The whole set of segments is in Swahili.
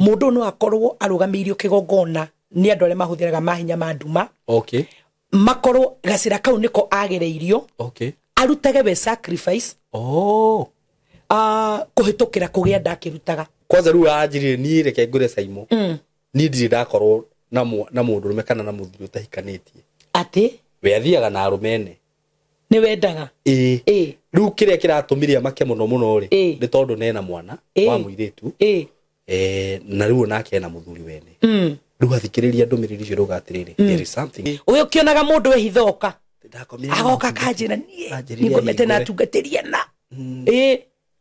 mundu no akorwo arugamirio kigongona ni andu ale mahuthiraga mahinya ma nduma okay makorwo gacira kau niko agereirio okay arutage be sacrifice kuhitukira kugia ndakirutaga kwanza ru ajiri ni reke ngure Saimo ni ndiri ndakorwo na mundu rume kana na muthuri utahikanitie ati we athiaga na arumene ni wendaga ru kiria kiratumire make muno muno ri ni tondu nena mwana wa muiretu na ru nake na muthuri wene ru athikiriria ndumiriri cio rugatiriri there is something uyo kionaga mundu we hithoka agoka kanjira ni ngomete na tungatiria na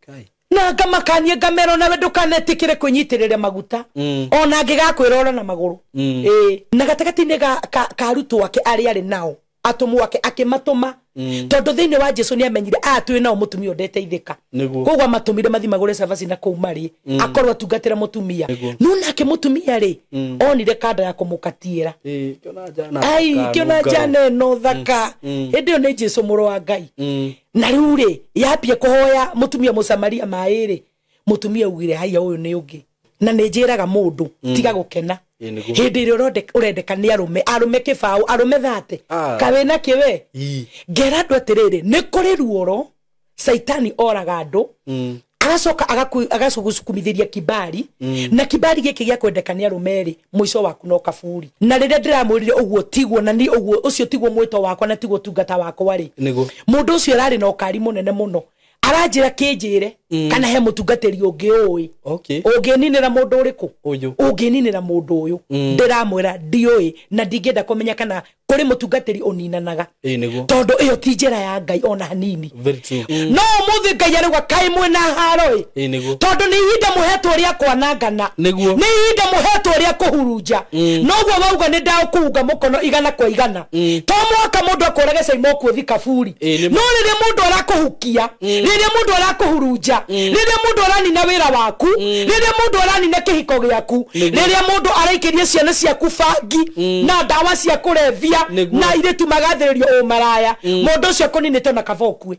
kai na ngamakanie ngamero na wendu kanetikire kunyitirira maguta ona ngigakwirora na maguru na gatagati-ini ka rutu wake ari nao atumu wake akimatuma tondu thiini wa Jesu ni amenyire twi nao mutumia ndeteithika kogwa matumire mathi magure savasi na kou mari akorwo atungatira mutumia nuna ke mutumia ri onire kanda ya kumukatiira kiona jana no thaka hindi ni Jesu muro wa Ngai na riu ri yapie kuhoya mutumia musamaria mairi mutumia ugire haya uyu ni ungi na nejiraga mundu tiga gukena hindi ri urendeka ni arume kibao arume thate kawe na kiwe ngera ndu atiriri ni kuri ruoro saitani oraga andu agacoka agacugucukumithiria kibari na kibari giki gia kwendeka ni arumeri mwico waku no kaburi na riria ndiramurire uguo tigwo na ni uguo ucio tigwo mwito wakwa na tigwo tungata wakwa ri mundu ucio arari na ukari munene muno aranjira kinjire kana he mutungatiri ungi uyi ungininira mundu uriku ungininira mundu uyu ndiramwira ndiui na ndingenda kumenya kana kuri mutungatiri uninanaga tondu iyo ti njira ya Ngai ona hanini no muthi Ngai arigwa kai mwena haro tondu ni ihinda muhetwo ria kwanangana ni ihinda muhetwo ria kuhurunja noguo wauga ni ndaukuunga mukono igana kwa igana to mwaka mundu akorage Saimo kuthi kaburi no riria mundu arakuhukia riria mundu arakuhurunja riria mundu aranina wira waku riria mundu aranina kihiko giaku riria mundu araikiria ciana ciaku bangi na ndawa cia kurevia na iretu magathiririo o maraya mundu ucio kuninite na kabokwe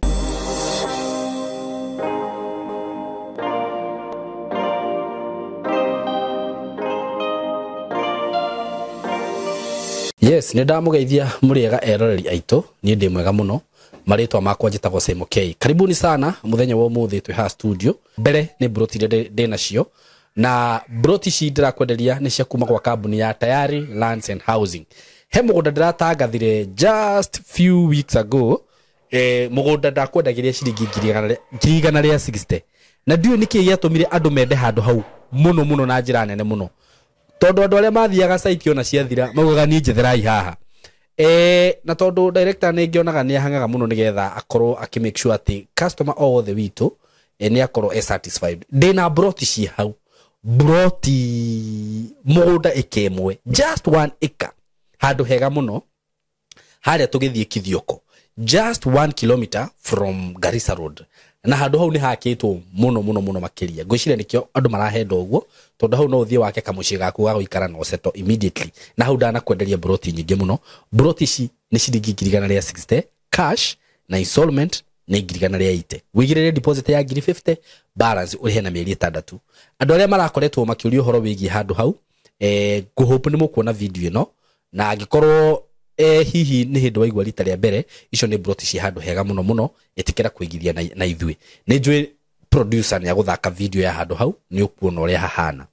yes ni ndamugeithia muriega eroreri aitu ni ndi mwega muno maritwa makwa njitagwo Saimo K karibuni sana muthenya wa umuthi twi ha studio mbere ni broti ndena cio na broti ci ndirakwenderia ni cia kuma kwa kambuni ya Tayari Lands and Housing he mugunda ndiratangathire just few weeks ago mugunda ndakwendagiria ciringi 160 na ndio niki giatumire andu mende handu hau muno na njira nene muno tondu andu aria mathiaga site ona ciathira maugaga ni njetherai haha na tondu director ni ngionaga ni ahangaga muno nigetha akorwo make sure ati customer all the witu ni akorwo satisfied ndina broti ci hau broti mugunda ikemwe just 1 acre handu hega muno haria tugithie Kithioko just 1 kilometer from Garissa Road na handu hau ni hakitwo muno makiria ngwiciria nikio andu marahenda uguo tondu hau no uthie wake kamuci gaku wa guikara no seto immediately na hau ndana kwenderia broti nyingi muno broti ci ni ciringi 160 cash na installment ni 180 wigirire deposit ya 50 balance uri hena mieri 6 andu aria marakoretwo makiuria horo wigi handu hau nguhope ni mukuona video ino na agikorwo hihi ni hindu waigua rita ria mbere icio ni broti ci handu hega muno itikira kuigithia na ithui ni njui producer ni aguthaka video ya handu hau ni ukuona uria hahana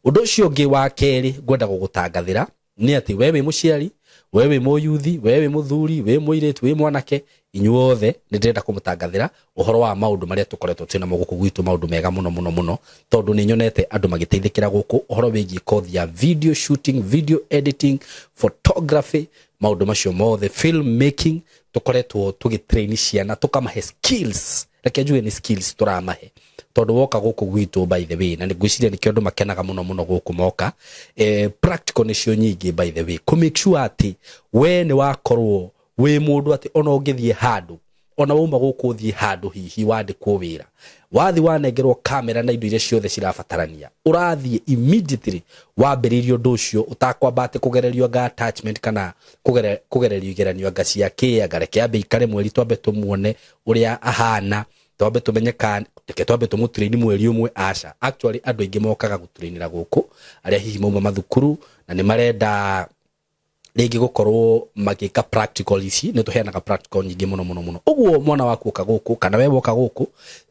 undu ucio ngi wa keri ngwenda gugutangathira ni ati wewe muciari wewe moyuthi wewe muthuri wewe muiretu wewe mwanake inyuothe ni ndenda kumutangathira uhoro wa maundu maria tukoretwo twina muguku gwitu maundu mega muno tondu ni nyonete andu magiteithikira guku uhoro wigi kothi ya video shooting video editing photography maundu macio mothe film making tukoretwo tugitrain ciana tukamahe skills reke njue ni skills turamahe tondu woka guku gwitu by the way na ngwiciria ni kiondu makenaga muno guku moka practical ni cio nyingi by the way ku make sure ati we ni wakorwo we mundu ati ona ungithie handu ona wuma guku thie handu hihi wandikwo wira wathi wanengerwo camera na indo iria ciothe cirabatarania urathie immediately wambiririo ndu ucio utakwambate kugererio nga attachment kana kugererio igeranio nga cia kiaga reke ambe ikare mweri twambe tumuone uria ahana twambe tumenye kan teke twambe tumutrain mweri umwe aca actually andu aingi mokaga gutrainira guku aria hihi mauma mathukuru na ni marenda rĩngĩ gũkorwo magĩka practical ici nĩ tũheanaga practical nyingĩ mũno ũguo mwana waku ũka gũkũ kana we woka gũkũ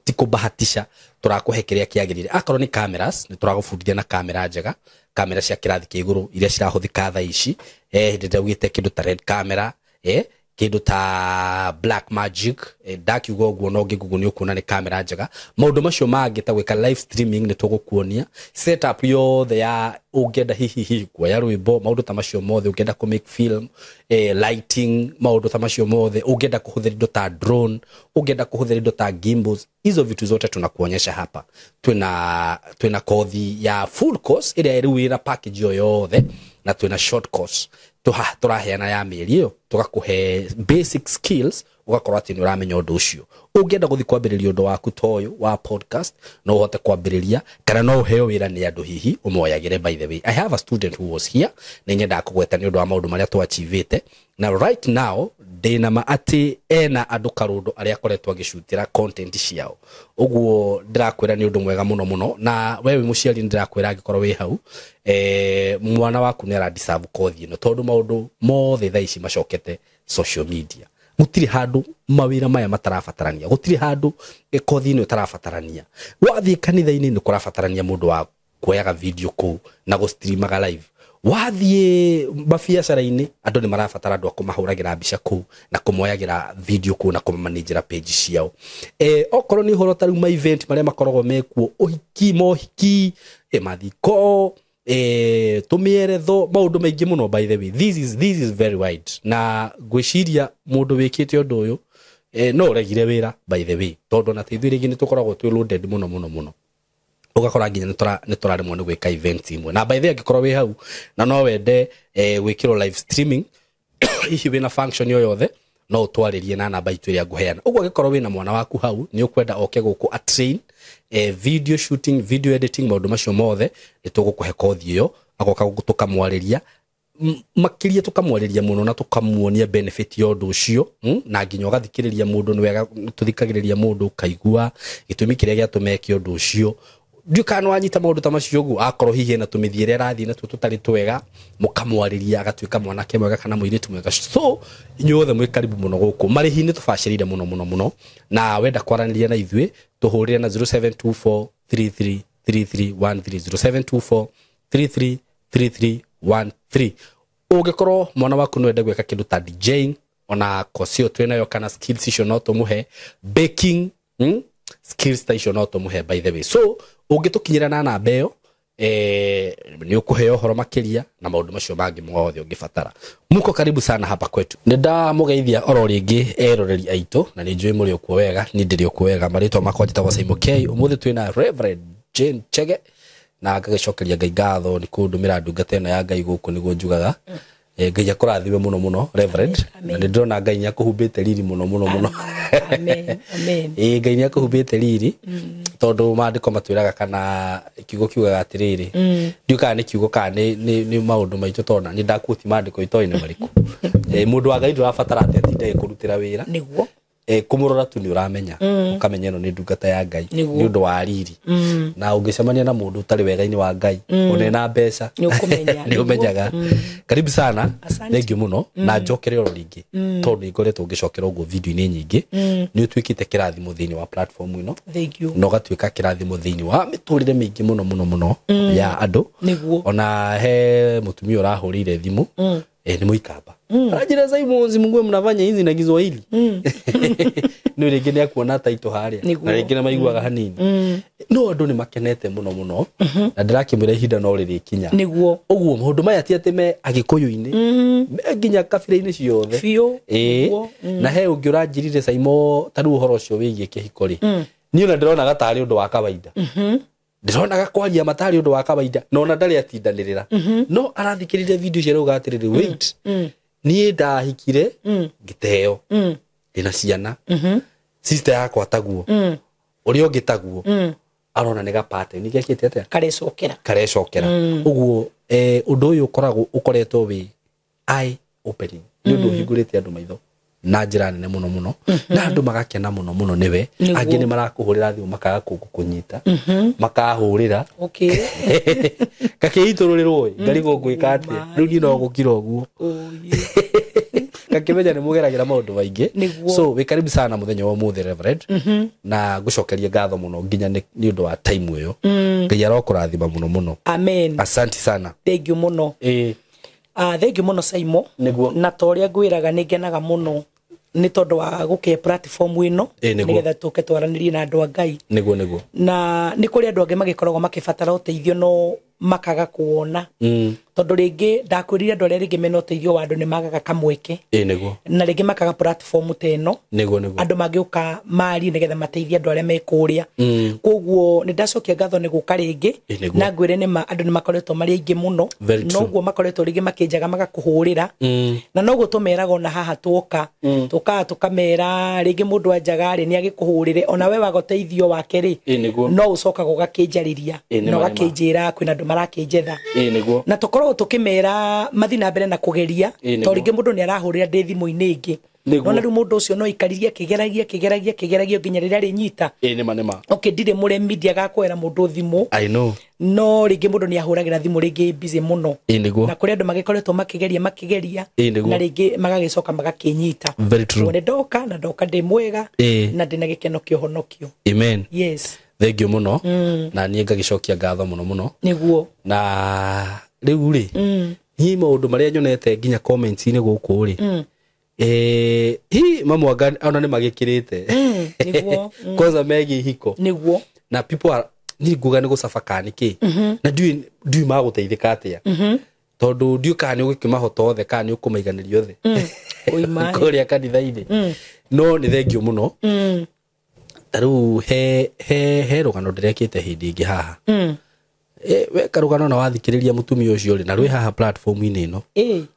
ti kũbahatisha tũrakũhe kĩrĩa kĩagĩrĩire akorwo nĩ cameras nĩ tũragũbundithia na kamera njega kamera cia kĩrathi kĩa igũrũ iria cirahũthĩka thaa ici hĩndĩ ĩrĩa ugĩte kĩndũ ta red camera kĩndũ ta black magic ndakiuga ũguo no ngĩgugu nĩ ũkuona nĩ kamera njega maũndũ macio mangĩ ta gwĩka live streaming nĩ tũgũkuonia setup yothe ya ũngĩenda hihi kuoya rwĩmbo maũndũ ta macio mothe ũngĩenda ku make film lighting maũndũ ta macio mothe ũngĩenda kũhũthĩra indo ta drone ũngĩenda kũhũthĩra indo ta gimbals hizo vitu zote tunakuonyesha hapa twina kothi ya full course ĩrĩa ĩrĩ package yothe na twina short course turaheana ya mĩeri ĩyo tugakuhe basic skills ugakorwo ati ni uramenya undu ucio ungienda guthi kwambiriria undu waku toyo wa podcast no uhote kwambiriria kana no uheo wira ni andu hihi umoyagire. By the way, I have a student who was here na nyenda kugweta ni undu wa maundu maria twachievite na right now ndina ma ati ena andu karundo aria akoretwo agicutira content ciao uguo ndirakwira ni undu mwega muno na wewe muciari ndirakwira agikorwo wi hau mwana waku ni ara deserve kothi no tondu maundu mothe thaa ici macokete social media gutiri handu mawira maya matarabatarania gutiri handu kothi ino itarabatarania wathie kanitha-ini ni kurabatarania mundu wa kuoyaga video ku na go streamaga live wathie mabiacara-ini andu ni marabatara andu akumahuragira mbica ku na kumoyagira video ku na kumanagera page ciao okorwo ni horo taru ma event maria makoragwo mekuo uhiki mohiki mathiko tumieretho maundu maingi muno. By the way, this is very wide na gwiciria mundu wikite undu uyu no regire wira by the way tondu na teithio rigi ni tukoragwo twi loaded muno ugakora nginya ni turaremwo ni gwika event imwe na by the way agikorwo wi hau na no wende gwikirwo live streaming hihi wina function yo yothe no utwaririe na namba itu iria nguheana uguo agikorwo wina mwana waku hau ni ukwenda oke guku a train video shooting video editing maundu macio mothe ni tugukuhe kothi iyo agoka tukamwariria makiria tukamwariria muno na tukamuonia benefit yo ndu ucio na nginya ugathikiriria mundu ni wega tuthikagiriria mundu kaigua gitumi kiria gia tumeke ndu ucio ndukano anyita maundu ta macio gu akorwo hihi na tumithiire rathi na tutari twega mukamwariria agatuika mwanake mwega kana muiritu mwega so inyuothe mwi karibu muno guku marihi ni tubashirire muno na wenda kwaraniria na ithwe tuhurire na 0724333313 0724333313 ungikorwo mwana waku no wenda gweka kindu ta DJing ona kosio twenayo kana skills icio no tumuhe baking skills station no tumuhe by the way so ungitukinyira na namba iyo ni ukuheo horo makiria na maundu macio mangi mothe ungibatara muko karibu sana hapa kwetu ndenda mugeithia oro ringi eroreri aitu na ni njui muri okuo wega ni ndiri okuo wega marito makwa njitagwo Simon K umuthi twina Reverend Jane Chege na ngagicokeria Ngai ngatho ni kundumira ndungata ino ya Ngai guku niguo njugaga Ngai akurathime muno Reverend na ndona Ngai nyakuhumbite riri muno amen Ngai nyakuhumbite riri tondu maandiko matwiraga kana kiugo kiugaga atiriri ndiuka ni kiugo kana ni maundu maitu tona ni ndakuti maandiko itoine mariku mundu wa Ngai ndurabatara atinde kurutira wira niguo kumurora tu ni uramenya ukamenya no ni ndungata ya Ngai ni undu wa riri na ungicemania na mundu utari wega-ini wa Ngai unena mbeca ni umenyaga karibu sana thank you muno na njokere oro ringi tondu ngoretwo ngicokera uguo video-ini nyingi ni utwikite kirathimo thiini wa platform ino thank you no gatwika kirathimo thiini wa miturire mingi muno ya andu ona he mutumia urahurire thimu ni muikamba ajira Simon mungwe mnafanya hizi na Kiswahili no ringi ni akuona taito haria na ringi na maiguaga hanini no andu ni makenete muno na ndirakimwira ihinda no riri kinya niguo uguo maundu maya ti atime agikuyu-ini nginya kabira-ini ciothe fio na he ungi uranjirire Simon taru uhoro ucio wigie kihikori ni ona ndirona gatari undu wa kawaida ndirona gakwaria matari undu wa kawaida no na ndari atindanirira no arathikirire video cia rugatiriri wait ni ndahikire ngiteo ndina ciana sister yakwa taguo uri ongitaguo arona ni gapate ni gekite atia karecokera uguo undu uyu ukoretwo wi eye opening ni undu hingurite andu maitho na njira nene muno muno na andu magakena muno muno niwe angi ni marakuhurira thimu makaga kunyita makahurira okay kakiitururirwo ngarigo gwika ati riu ni no gukira oguo kakimenya ni mugeragira maundu baingi so we karibu sana muthenya wa muthe Reverend na gucokeria ngatho muno nginya ni undu wa time iyo ngai arokurathima muno muno amen asante sana thank you muno thank you muno Saimo na toria ngwiraga ningenaga muno ni tondu wa guke platform ino nigetha tuke twaranirie na andu a Ngai niguo na ni kuri andu angi magikoragwo makibatara uteithio no makaga kuona tondu ringi ndakwirire andu aria ringi mena uteithio wa andu ni magaga kamweke niguo na ringi makaga platform teno niguo andu magiuka mari nigetha mateithie andu aria mekuria koguo ni ndacokia ngatho ni guka ringi na ngwire ni andu ni makoretwo mari aingi muno noguo makoretwo ringi makinjaga magakuhurira na noguo tumeraga na haha tuka tukamera ringi mundu anjaga ri ni agikuhurire ona we wagoteithio wake ri no ucoka gugakinjariria no gakinjira kwina andu marakinjetha na tukorwo tukimera mathina mbere na kugeria to ringi mundu ni arahurira ndi thimu-ini ingi nona riu mundu ucio no ikaririe kigeragia nginya riria rinyita nema okay ndire muremi ndiagakwera mundu thimu I know no ringi mundu ni ahuragira thimu ringi busy muno na kuri andu magikoretwo makigeria na ringi magagicoka magakinyita very true ne ndoka ndi mwega na ndina gikeno kiohonokio amen yes thank you muno na nie ngagicokia ngatho muno niguo na riu ri hi maundu maria nyonete nginya comments ini guku ri hi mamwanga ona ni magikirite niguo kwanza megi hiko niguo na people are ni nguga ni gucabaka niki na ndui maguteithika atia tondu ndiuka ni ugikimahota othe kana ni ukumaiganiria othe oima kuria kanitha-ini no ni thank you muno taru he rugano ndirekite hindi ingi haha we karugano na wathikiriria mutumia ucio ri na rwi haha platform ini ino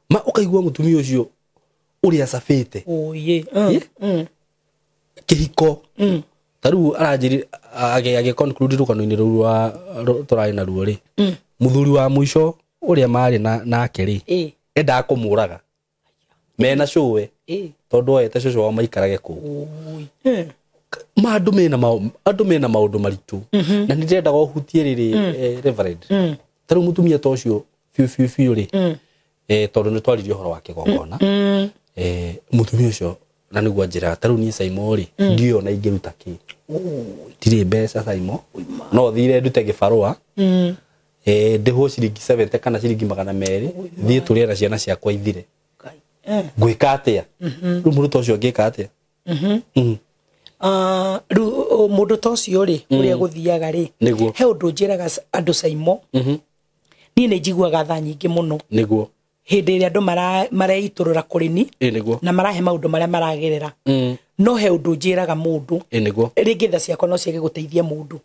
ma ukaigua mutumia ucio uri acabite oye kihiko taru aranjiri age conclude rugano-ini ruru wa turari na ruo ri muthuri wa mwisho uria mari nake ri enda kumuraga mena showe tondu oete shosho wa maikarage ku andu mena maundu maritu na ndirenda guhutie riri Reverend taru mutumia ta ucio fiu ri tondu ni twaririe horo wake gongona mutumia ucio na niguo njira taru ni Saimo ri ndio na ingiruta ki ndire mbeca Saimo no thire ndute gibarua ndiho ciringi 70 kana ciringi 200 thie turia na ciana ciakwa ithire gwika atia ru muruto ucio ngika atia mundu ta ucio ri uria guthiaga ri he undu njiraga andu Saimo ni njiguaga tha nyingi muno niguo hindi ria andu mareiturura kurini na marahe maundu maria maragerera no he undu njiraga mundu ringi tha ciakwa no ciage guteithia mundu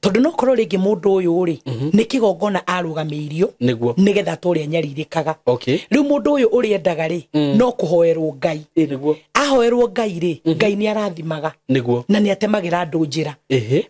tondu no korwo ringi mundu uyu ri ni kigongona arugamiirio nigetha turia nyaririkaga riu mundu uyu uri endaga ri no kuhoerwo Ngai ahoerwo Ngai ri Ngai ni arathimaga na ni atemagira andu njira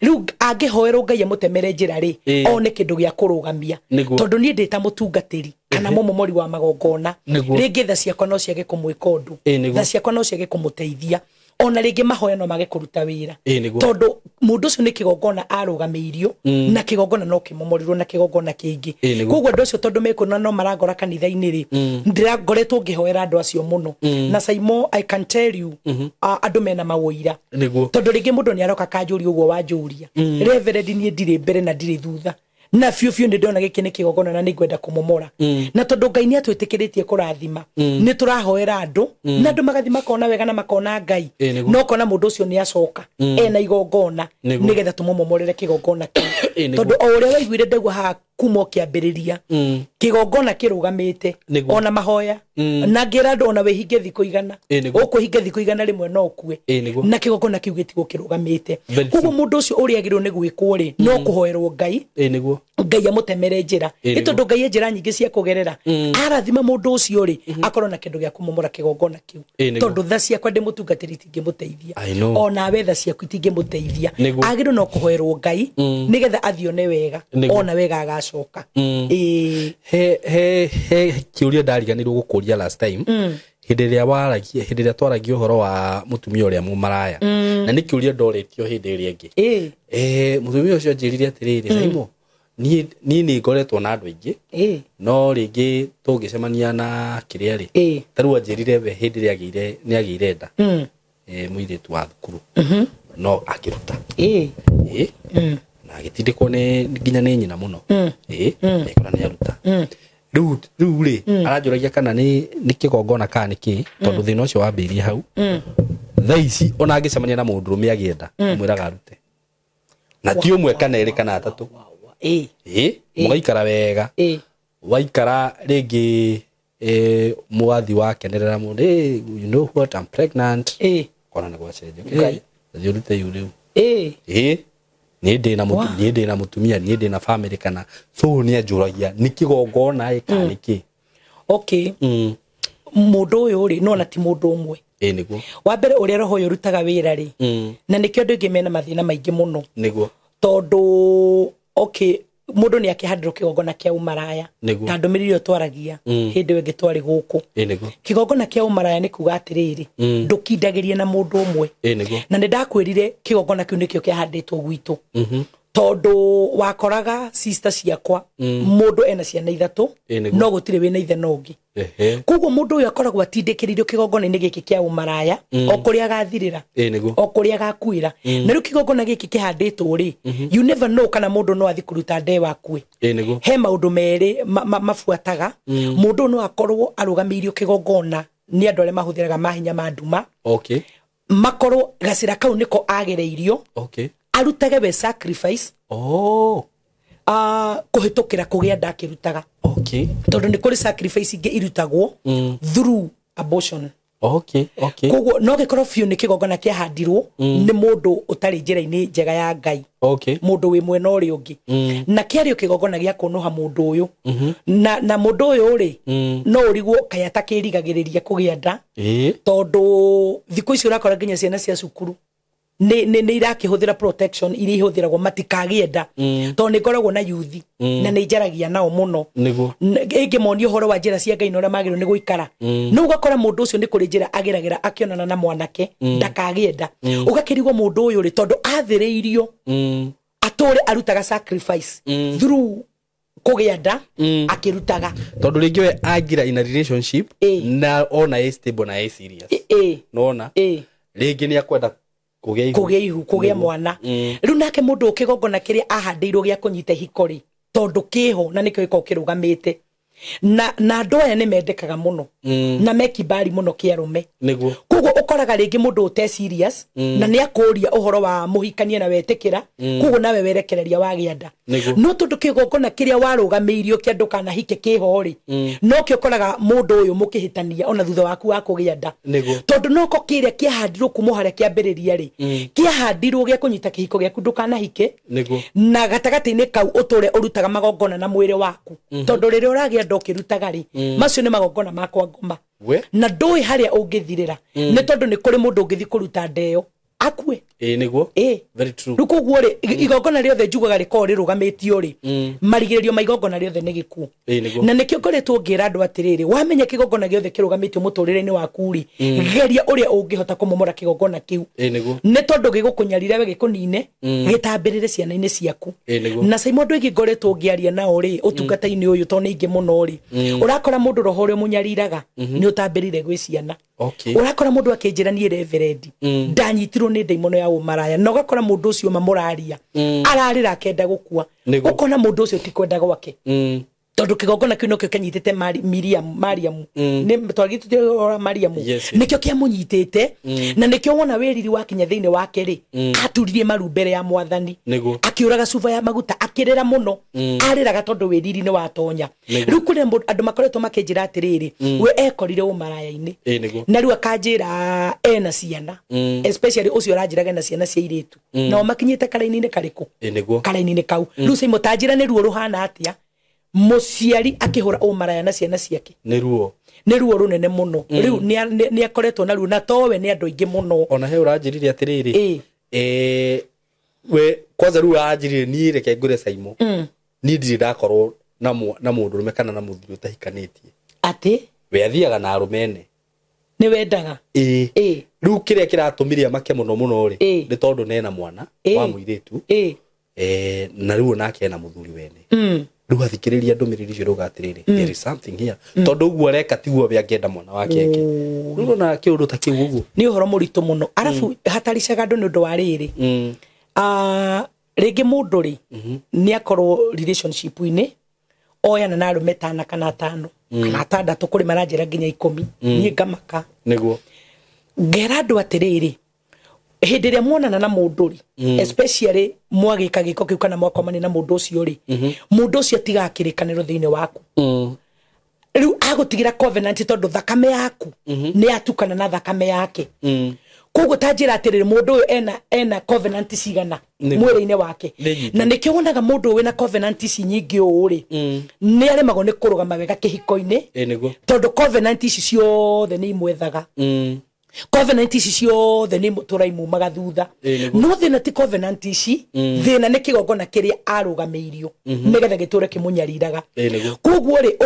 riu angihoerwo Ngai amutemere njira ri one kindu gia kurugamia tondu ni ndita mutungatiri kana momomori wa magongona ringi tha ciakwa no ciage kumwika undu tha ciakwa no ciage kumuteithia ona ringi mahoya no mage kuruta wira tondu mundu ucio ni kigongona arugamiirio na kigongona no kimomorirwo na kigongona kingi koguo andu acio tondu mekuna no maragora kanitha-ini ri ndiragoretwo ngihoera andu acio muno na Saimo I can tell you andu mena mawuira tondu ringi mundu ni aroka kanjuri uguo wanjuria Reverend ni ndire mbere na ndire thutha na fiu ndi ndona giki ni kigongona na ningwenda kumomora na tondu Ngai ni atwitikiritie kurathima ni turahoera andu na andu magathima kona wega na makona Ngai no kona mundu ucio ni acoka ena igongona nigetha tumomomorere kigongona tondu o uria waiguire ndegwa ha kumo kiambiriria kigongona kirugamite ona mahoya na ngira andu ona wehinge thiko igana ukuhinge thiko igana rimwe no kue na kigongona kiu gitigo kirugamite koguo mundu ucio uria agirwo ni gwikwo ri no kuhoerwo Ngai Ngai amutemere njira itondu Ngai njira nyingi cia kugerera arathima mundu ucio ri akorwo na kindu gya kumomora kigongona kiu tondu tha ciakwa ndimutungatiri tingimuteithia ona wetha ciaku tingimuteithia agirwo no kuhoerwo Ngai nigetha athione wega ona wega agacoka he kiuria ndariganirwo gukuria last time hindi ria twaragia uhoro wa mutumia uria mumaraya na ni kiuria ndoretio hindi ria ingi mutumia ucio njirire atiriri Saimo ni ngoretwo na andu aingi no ringi tungicemania na kiria ri taru anjirire we hindi ria agire ni agire nda muiritu wa thukuru no akiruta na agitindikwo ni nginya ni nyina muno ekora ni aruta riu ri aranjuragia kana ni kigongona kana ni ki tondu thina ucio wambirie hau thaa ici ona angicemania na mundu rume agienda mwiraga arute na ti umwe kana eri kana atatu mugaikara wega waikara ringi mugathi wakenerera mundu you know what I'm pregnant kona na gwacenjio thiĩ urute yu riu ni ndina mutumia ni ndina family kana so ni anjuragia ni kigongona kana ni ki mundu uyu ri no na ti mundu umwe niguo wa mbere uria roho uyu rutaga wira ri na nikio andu ingi mena mathina maingi muno niguo tondu mundu ni akihandirwo kigongona kia umaraya ta ndumiriro twaragia hindi wenge twari guku kigongona kia umaraya ni kuga atiriri ndukindagirie na mundu umwe na nindakwirire kigongona kiu nikio kiahanditwo gwitu tondu wakoraga sister ciakwa mundu ena ciana ithatu no gutire wina ithe no ngi koguo mundu uyu akoragwo atindikiririo kigongona-ini giki kia umaraya okuria agathirira okuria agakuira na riu kigongona giki kihanditwo ri you never know kana mundu no athi kuruta ndee wakue he maundu meri mafuataga mundu no akorwo arugamiirio kigongona ni andu aria mahuthiraga mahinya ma nduma makorwo gacira kau niko agereirio arutage we sacrifice kuhitukira kugia ndakirutaga tondu ni kuri sacrifice ingi irutagwo through abortion koguo no gikorwo biu ni kigongona kiahandirwo ni mundu utari njira-ini njega ya Ngai mundu wi mwena uri ungi na kiario kigongona gia kunuha mundu uyu na mundu uyu ri no urigwo kaya takirigagiriria kugia nda tondu thiku icio urakora nginya ciana cia cukuru ni irakihuthira protection iri ihuthiragwo matikagienda to ni ngoragwo na youth na ni njaragia nao muno ingi monio horo wa njira cia Ngai no magiro ni guikara no ugakora mundu ucio ni kuri njira ageragira akionana na mwanake ndakagienda ugakirigwo mundu uyu ri tondu athireirio atore arutaga sacrifice through kugienda akirutaga tondu ringi we agira in a relationship na ona stable na serious nona ringi ni akwenda kugia mwana riu nake mundu ukigongona kiria ahandirwo gia kunyita hikori tondu kiho na nikyo giko kirugamite na andu aya ni mendekaga muno na mekibari muno kiarume koguo ukoraga ringi mundu ute serious na ni akuria uhoro wa muhikania na wetikira koguo nawe werekereria wagianda no tondu kigongona kiria warugamiirio kiandu kana hike kihori no kiokoraga mundu uyu mukihitania ona thutha waku wa kugianda tondu noko kiria kiahandirwo kumo haria kiambiriria ri kiahandirwo gia kunyita kihiko giaku ndukana hike na gatagati-ini kau uture urutaga magongona na mwiri waku tondu riria uragia ndokirutaga ri macio ni magongona makwa ngoma na ndui haria ungithirira ni tondu ni kuri mundu ungithi kuruta ndeo akue niguo very true rukuguo ri igongona riothe njugaga riko rirugamitio ri marigiririo maigongona riothe ni gikuo na nikio ngoretwo ngira andu atiriri wamenya kigongona giothe kirugamitio muturire-ini waku ri geria uria ungihota kumomora kigongona kiu ni tondu gigukunyarire we gikunine gitambirire ciana-ini ciaku na sai mundu ingi ngoretwo ngiaria nao ri utungata-ini uyu to ni ingi muno ri urakora mundu roho uria munyariraga ni utambirire gwi ciana urakora mundu akinjira ni reverend ndanyitirwo ni ndaimono ya umaraya no gakora mundu ucio mamuraria ararira akenda gukua ukona mundu ucio ti kwenda gwake tondu kigongona kiu nokio kanyitite Mariam ni twagitute Mariam nikio kiamunyitite na nikio wona wiriri wa kinya thiini wake ri aturirie maru mbere ya mwathani akiuraga cuba ya maguta akirera muno ariraga tondu wiriri ni watonya riu kuri andu makoretwo makinjira atiriri we ekorire umaraya-ini na riu akanjira ena ciana especially ucio aranjiraga na ciana cia iritu no makinyite karaini-ini kariku karaini-ini kau riu sai mutanjira ni ruo ruhana atia muciari akihura umaraya na ciana ciake ni ruo runene muno riu ni akoretwo na ruo na towe ni andu aingi muno ona he uranjirire atiriri we kwanza riu aranjirire ni reke ngure Saimo ni ndiri ndakorwo na mundu rume kana na muthuri utahikanitie ati we athiaga na arumene ni wendaga riu kiria kiratumire make muno ri ni tondu nena mwana wa muiritu na riu nake ena muthuri wene riu athikiriria ndumiriri cio rugatiriri there is something here tondu uguo reka tiguo we angenda mwana wake eke riu na kiundu ta kiu uguo ni uhoro muritu muno arafu hataricaga andu ni undu wa riri ringi mundu ri ni akorwo relationship-ini oyana na arume tana kana atano kana atandatu kuri maranjira nginya 10 ni ngamaka niguo ngera andu atiriri hindi ria muonana na mundu ri especially mwagika giko kiu kana mwakomani na mundu ucio ri mundu ucio tiga kirikaniro thiini waku riu agutigira covenant tondu thakame yaku ni atukana na thakame yake koguo tanjira atiriri mundu uyu ena covenant cigana mwiri-ini wake na nikio wonaga mundu wina covenant ici nyingi uri ni aremagwo ni kurugama wega kihiko-ini tondu covenant ici ciothe ni imwethaga covenant ici ciothe ni turaimumaga thutha no thina ti covenant ici thina ni kigongona kiria arugamiirio nigetha giture kimunyariraga koguo ri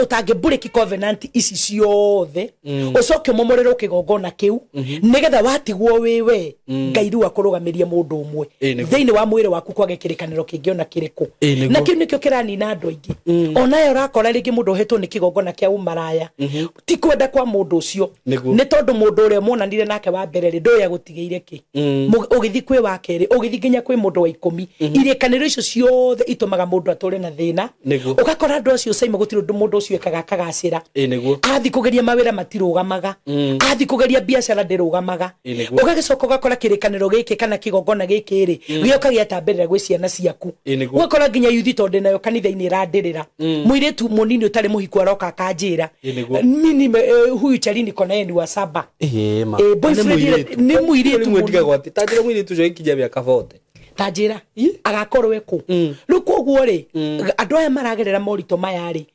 utangibreak covenant ici ciothe ucoke momorero kigongona kiu nigetha watigwo wiwe Ngai riu akurugamiria mundu umwe thiini wa mwiri waku kwage kirikaniro kingiona kiriku na kiu nikio kiranina andu aingi onayo rakora ringi mundu hetwo ni kigongona kia umaraya ti kwenda kwa mundu ucio ni tondu mundu uria monanire nake wa mbere ri ndoya gutigeire ki ugithi kwi wa keri ugithi nginya kwi mundu wa 10 irikaniro icio ciothe itumaga mundu ature na thina ugakora andu acio Saimo gutiro mundu ucio ekaga kagacira athi kugeria mawira matirugamaga athi kugeria biashara ndirugamaga ugagicoka ugakora kirikaniro giki kana kigongona giki ri gioka giatamberera gwi ciana ciaku ugakora nginya yuthi tondu nayo kanitha-ini irandirira muiritu munini utari muhiku aroka akanjira mini huyu charini kona yeni wa saba boyfriend ni muiritu mwendiga ati tanjira muiritu jo ikinya miaka 40 tanjira agakorwo eku riu koguo ri andu aya maragerera morito maya ri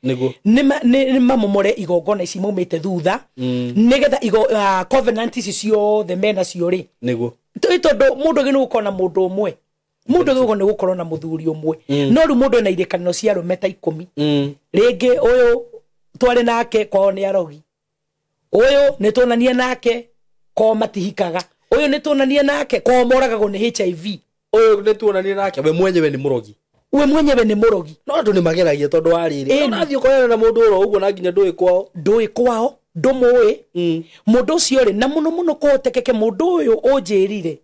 ni mamomore igongona ici maumite thutha nigetha covenant ici ciothe mena cio ri tondu mundu ginu gukona mundu umwe mundu giko ni gukorwo na muthuri umwe no ru mundu ena irikaniro cia rume ta 10 ringi uyu twari nake kwao ni arogi uyu ni tonanie nake ko matihikaga uyu ni tonanie nake ko moragagwo ni HIV uyu ni tonanie nake we mwenyewe ni murogi no andu ni mageragia tondu wariri unathio koyana na mundu uro uguo na nginya ndui kwao ndumui mundu ucio ri na muno kotekeke mundu uyu unjirire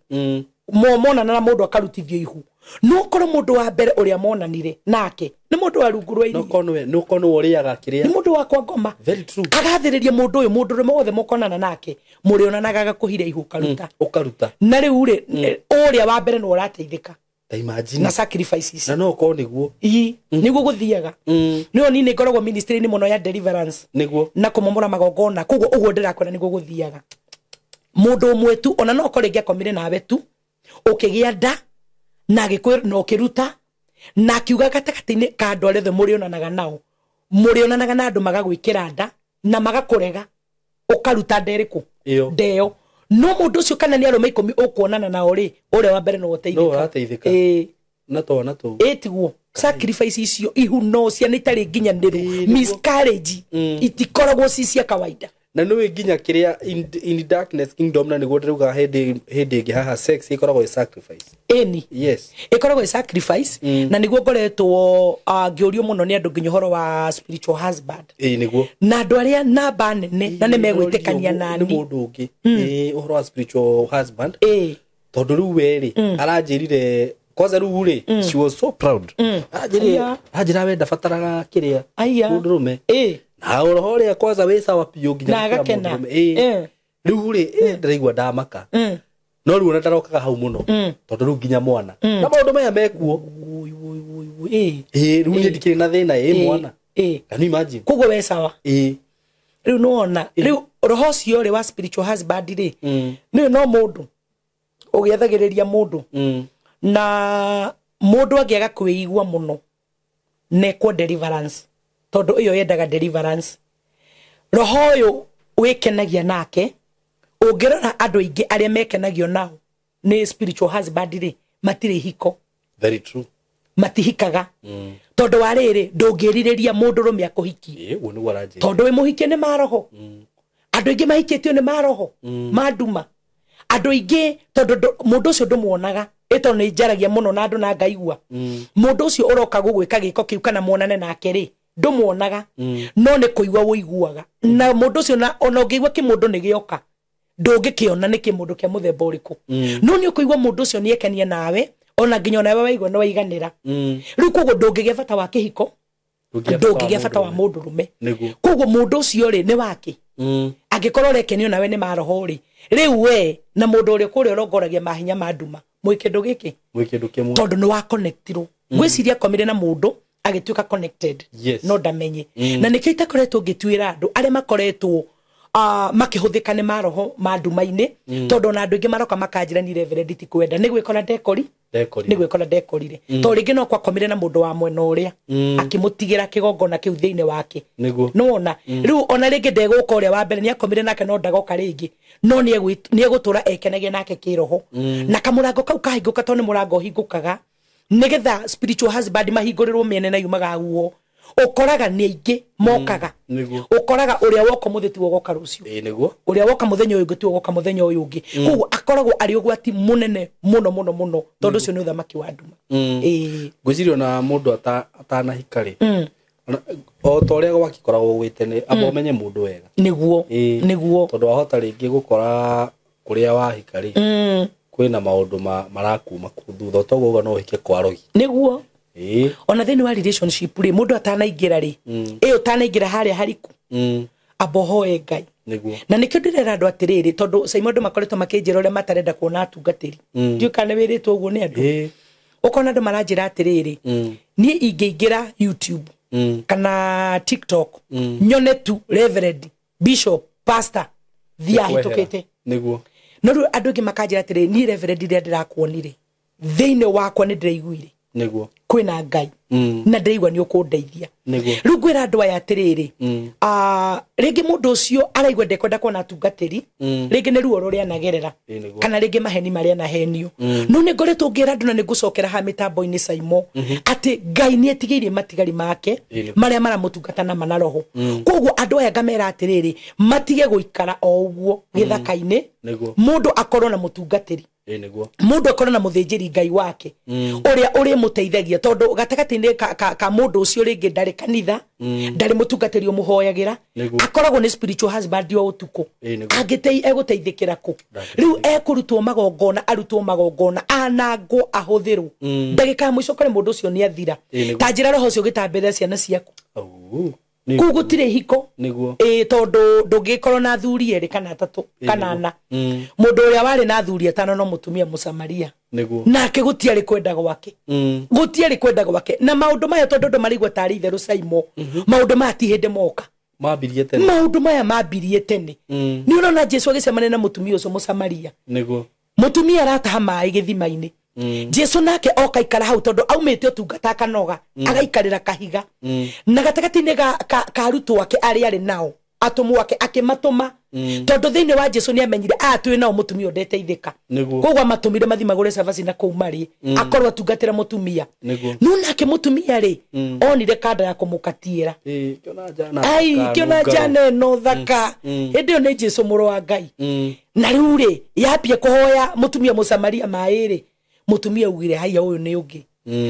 monana na mundu akarutithio ihu no koro mundu wa mbere uria monanire nake ni mundu wa rungu rwa irio no kono uriaga kiria ni mundu wa kwa ngoma very true agathiriria mundu uyu mundu rume wothe mukonana nake muri onanaga kuhira ihu ukaruta na riu ri uria wa mbere no urateithika imagine na sacrifices na no ko niguo niguo guthiaga ni oni ni ngoragwo ministry ni muno ya deliverance niguo na kumomora magongona koguo uguo ndirakora niguo guthiaga mundu umwe tu ona no kore ngiakomire nawe tu ukigia nda na gikwir no kiruta na kiuga gatakati-ini ka andu arethe muri onanaga na andu magagwikira nda na magakurega ukaruta nderiku ndeo no mundu ucio kana ni arume 10 ukuonana nao ri uria wa mbere no uteithika na to etiguo sacrifice icio ihu no cia nitari nginya ndiru miscarriage itikoragwo cia kawaida na no nginya kiria in darkness kingdom na nigo ndiruga hedi haha sex ikoragwo sacrifice yes ikoragwo sacrifice na nigo ngoretwo ngiorio muno ni andu nginya horo wa spiritual husband nigo na andu aria namba nene na ni megwitikania nani ni mundu ungi horo wa spiritual husband tondu riu weri aranjirire Kwanza ruguri, she was so proud. Ajira wenda fataraga kiria. Mundurume. Na rohore kwanza wesa wapio nginya. Na agakena. Ruguri, ndiraigua ndamaka. No riu natarokaga hau muno. Tondu riu nginya mwana. Na maundu maya mekuo. Riu ndikiri na thina mwana. Can you imagine? Kugo wesawa. Riu nuona. Riu roho cio ri wa spiritual husband ri. Ni no mundu. Ugiethagiriria mundu. Na mundu angiaga kwĩigua muno neko deliverance tondu iyo yendaga deliverance roho uyu wikenagia nake ungirora andu aingi aria mekenagio nao ni spiritual husband ri matire hiko. Very true. Matihikaga tondu wa riri ndungiririria mundu rumia kuhiki tondu we muhikie ni maroho andu aingi mahikitio ni maroho maduma andu aingi tondu mundu ucio ndumuonaga eto ni njaragia muno na andu na ngaigua mundu ucio uroka gugwika giko kiu kana muonane nake ri ndumuonaga no ni kuigua wuiguaga na mundu ucio na ona ngeigua kimundu ni gioka ndungikiona ni kimundu kia muthemba uriku no ni kuigua mundu ucio ni ekenia nawe ona nginya nawe waigua no waiganira riu koguo ndungigia bata wa kihiko ndungigia bata wa mundu rume koguo mundu ucio ri ni wake angikorwo rekenio nawe ni maroho ri riu we na mundu uri kuri urongoragia mahinya maduma mwikindu giki tondu ni wa connectiro gwiciria komire na mundu agituika connected no ndamenye na nikio itakoretwo ngituira andu aria makoretwo makihuthika ni maroho maduma-ini tondu na andu ingi maroka makanjira ni reverend ti kwenda ni gwikora dekorire to ringi no kwa komire na mundu wa mwena uria akimutigira kigongona kiu thiini wake no ona riu ona ringi ndeguka uria wa mbere ni akomire nake no ndagoka ringi no ni egutura ekenagie nake kiroho na kamurango kau kahinguka to ni murango hingukaga nigetha spiritual husband mahingurirwo miene na yumaga guo ukoraga ni aingi mokaga ukoraga uria woka mutheti wogoka rucio uria woka muthenya uyu ngiti wogoka muthenya uyu ungi koguo akoragwo ari ugwati munene muno tondu cio ni uthamaki wa nduma ngwicirio na mundu atana hikari o to uria gwakikoragwo gwitene amba umenye mundu wega niguo tondu wahota ringi gukora kuria wa hikari kwina maundu marakuma kuthutha toguo no hike kwarogi niguo ona thini wa relationship ri mundu atanaingira ri iyo tanaingira haria hariku abohoe Ngai na nikio ndirera andu atiriri tondu Simon makoretwo makinjira uria matarenda kuona atungatiri ndio kana wiritwo uguo ni andu ukona andu maranjira atiriri ni ingeingira YouTube kana TikTok nyone tu reverend bishop pastor thia hitukite niguo no ru andu ngi makanjira atiriri ni reverend ria ndirakuonire thiini wakwa ni ndiraiguire niguo kwina Ngai na ndeigwa ni ukundeithia riu ngwira andu aya atiriri ringi mundu ucio araigwa ndekwenda kuona atungatiri ringi ni ruo ruria nagerera kana ringi maheni maria nahenio no ni ngoretwo ngira andu na ni ngucokera ha mitambo-ini Saimo ati Ngai ni etigiire matigari make maria maramutungata na manaroho koguo andu aya ngamera atiriri matige guikara o uguo githaka-ini mundu akorwo na mutungatiri mundu akorwo na muthinjiri Ngai wake uria uri muteithagia tondu gatagati-ini ka mundu ucio ringi ndari kanitha ndari mutungatiri umuhoyagira akoragwo ni spiritual husband o utuku agitei eguteithikira ku riu ekurutwo magongona arutwo magongona anangwo ahuthirwo ndagika mwico kore mundu ucio ni athira tanjira roho ucio gitambira ciana ciaku kugutire hiko tondu ndungikorwo na athuri eri kana atatu kana ana mundu uria wari na athuri atano no mutumia Musamaria nake gutiari kwenda gwake gutiari kwenda gwake na maundu maya tondu ndo marigwa tari itheru Saimo maundu mati hinde moka mambirie tene maundu maya mambirie tene ni urona Jesu agicemania na mutumia ucio Musamaria mutumia arataha mai githima-ini Jesu nake oka ikara hau tondu aumite utungata kanoga agaikarira kahiga na gatagati-ini ka arutwo wake ari nao atumu wake akimatuma tondu thiini wa Jesu ni amenyire twi nao mutumia ndeteithika koguo matumire mathi magure savasi na kou mari akorwo atungatira mutumia no nake mutumia ri onire kanda ya kumukatiira kiona jana no thaka hindi ni Jesu muru wa Ngai na riu ri yapie kuhoya mutumia Musamaria mairi mutumia ugire haya uyu ni ungi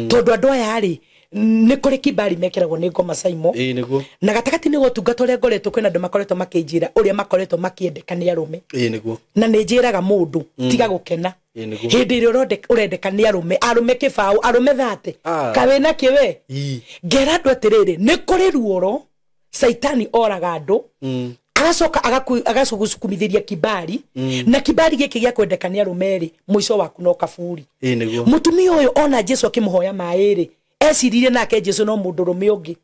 tondu andu aya ri nä kå rä kibari mekeragwo nä ngoma caimo niguo na gatagati nä gotungata å rä a ngoretwo kwä na andå makoretwo makä njä ra å rä a makoretwo makäendeka nä arå me niguo na nä njä raga må ndå tiga gå kena hä ndä ä rä a å rendeka nä arå me kä baå arå me thate kawä na kä we ngera andå atä rä rä nä kå rä ruoro caitani oraga andå agacoka agacukumithĩria kibari na kibari gĩkĩ gĩa kwendeka nĩ arũme rĩ mũico waku no kaburi mũtumia ũyũ ona Jesu akĩmũhoya maĩ rĩ eciririe nake Jesu no mũndũ rũme ũngĩ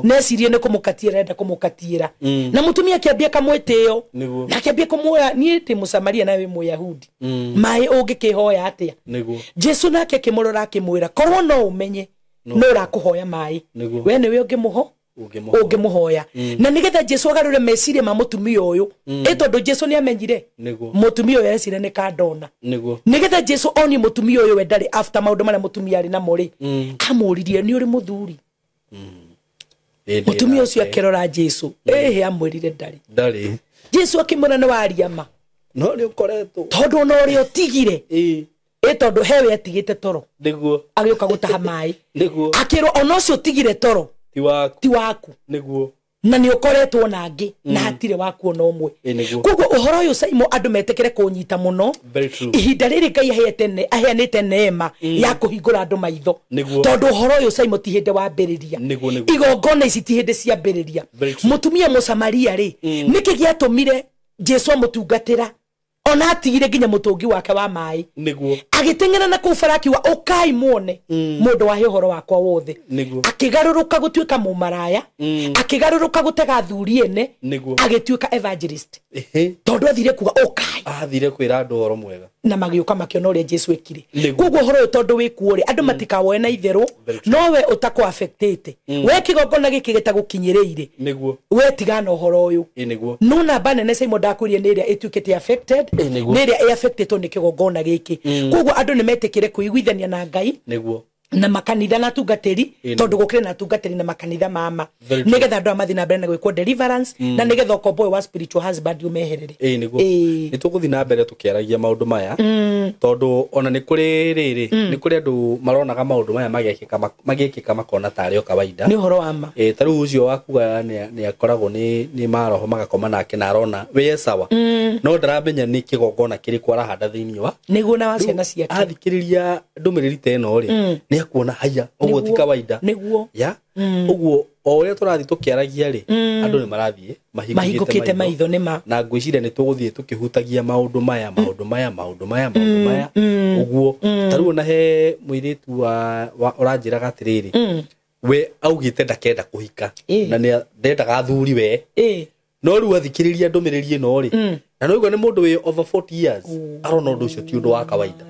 necirie nĩ kũmũkatiĩra enda kũmũkatiĩra na mũtumia akĩambia kamwĩtĩo na akĩambia kũmuoya niĩ ndĩ Mũsamaria nawe Mũyahudi maĩ ũngĩkĩhoya atĩa Jesu nake akĩmũrora akĩmwĩra korwo no ũmenye no ũrakũhoya maĩ we nĩwe ũngĩmũho ũngĩmũhoya na nĩgetha Jesu agarũre meciria ma mũtumia ũyũ tondũ Jesu nĩ amenyire mũtumia ũyũ ecire nĩ kandona nĩgetha Jesu oni mũtumia ũyũ we ndarĩ after maũndũ marĩa mũtumia arĩ namo rĩ amũririe nĩ ũrĩ mũthuri mũtumia ũcio akĩrora Jesu amwĩrire ndarĩ Jesu akĩmwĩra nĩ waria ma no nĩ ũkoretwo tondũ no ũrĩa ũtigire tondũ hewe atigĩte toro agĩũka gũtaha maĩ akĩrwo ona ũcio ũtigire toro ti waku niguo na nĩ ũkoretwo nangĩ na hatirĩ waku ona ũmwe koguo ũhoro ũyũ caimo andũ metĩkĩre kũnyita mũno ihinda rĩrĩ Ngai aheanĩte neema ya kũhingũra andũ maitho tondũ ũhoro ũyũ caimo ti hĩndĩ wambĩrĩria igongona ici ti hĩndĩ ciambĩrĩria mũtumia Mũsamaria rĩ nĩkĩ gĩatũmire Jesu amũtungatĩra ona atigire nginya mũtũngi wake wa maĩ agĩteng'era na kũu bara akiuga ũkai muone mũndũ wahe ũhoro wakwa wothe akĩgarũrũka gũtuĩka mũmaraya akĩgarũrũka gũtega athuri ene agĩtuĩka evangelist tondũ athire kuga ũkai athire kwĩra andũ ũhoro mwega na magĩũka makĩona ũrĩa Jesu ekire koguo ũhoro ũyũ tondũ wĩkuo rĩ andũ matikawoe na itherũ nowe ũtakũ affectĩte we kĩgongona gĩkĩ gĩtagũkinyĩrĩire we tigana ũhoro ũyũ no namba nene caimo ndakwĩrie nĩ ĩrĩa ĩtuĩkĩte affected nĩ ĩrĩa affectĩtwo nĩ kĩgongona gĩkĩ koguo andũ nĩ metĩkĩre kũiguithania na Ngai na makanitha na tungatĩri tondũ gũkĩrĩ na tungatĩri na makanitha mama nĩgetha andũ amathi na mbere na gwĩkwo deliverance na nĩgetha ũkombo ũyũ wa spiritual husband umeherere nĩ tũgũthiĩ na mbere tũkĩaragia maũndũ maya tondũ ona nĩ kũrĩ rĩrĩ nĩ kũrĩ andũ maronaga maũndũ maya magĩkĩka makona tarĩ o kawaida nĩ ũhoro wa ma ta rĩu ũcio wakuga nĩ akoragwo nĩ maroho magakoma nake na arona we sawa no ndaramenya nĩ kĩgongona kĩrĩkũ arahanda thĩinĩ wa nĩguo na wa ciana ciake athikĩrĩria ndũmĩrĩri ta ĩno rĩ nĩ akuona haya ũguo ti kawaida ya ũguo o ũrĩa tũrathiĩ tũkĩaragia rĩ andũ nĩ marathiĩ mahingũkĩte maitho na ngwĩciria nĩ tũgũthiĩ tũkĩhutagia maũndũ maya ũguo ta rĩu ona he mũirĩtu ũranjĩraga atĩrĩrĩ we augĩte ndakenda kũhika na nĩ ndendaga athuri we no rĩu athikĩrĩria ndũmĩrĩri ĩno rĩ na no ũguo nĩ mũndũ wĩ over 40 years arona ũndũ ũcio ti ũndũ wa kawaida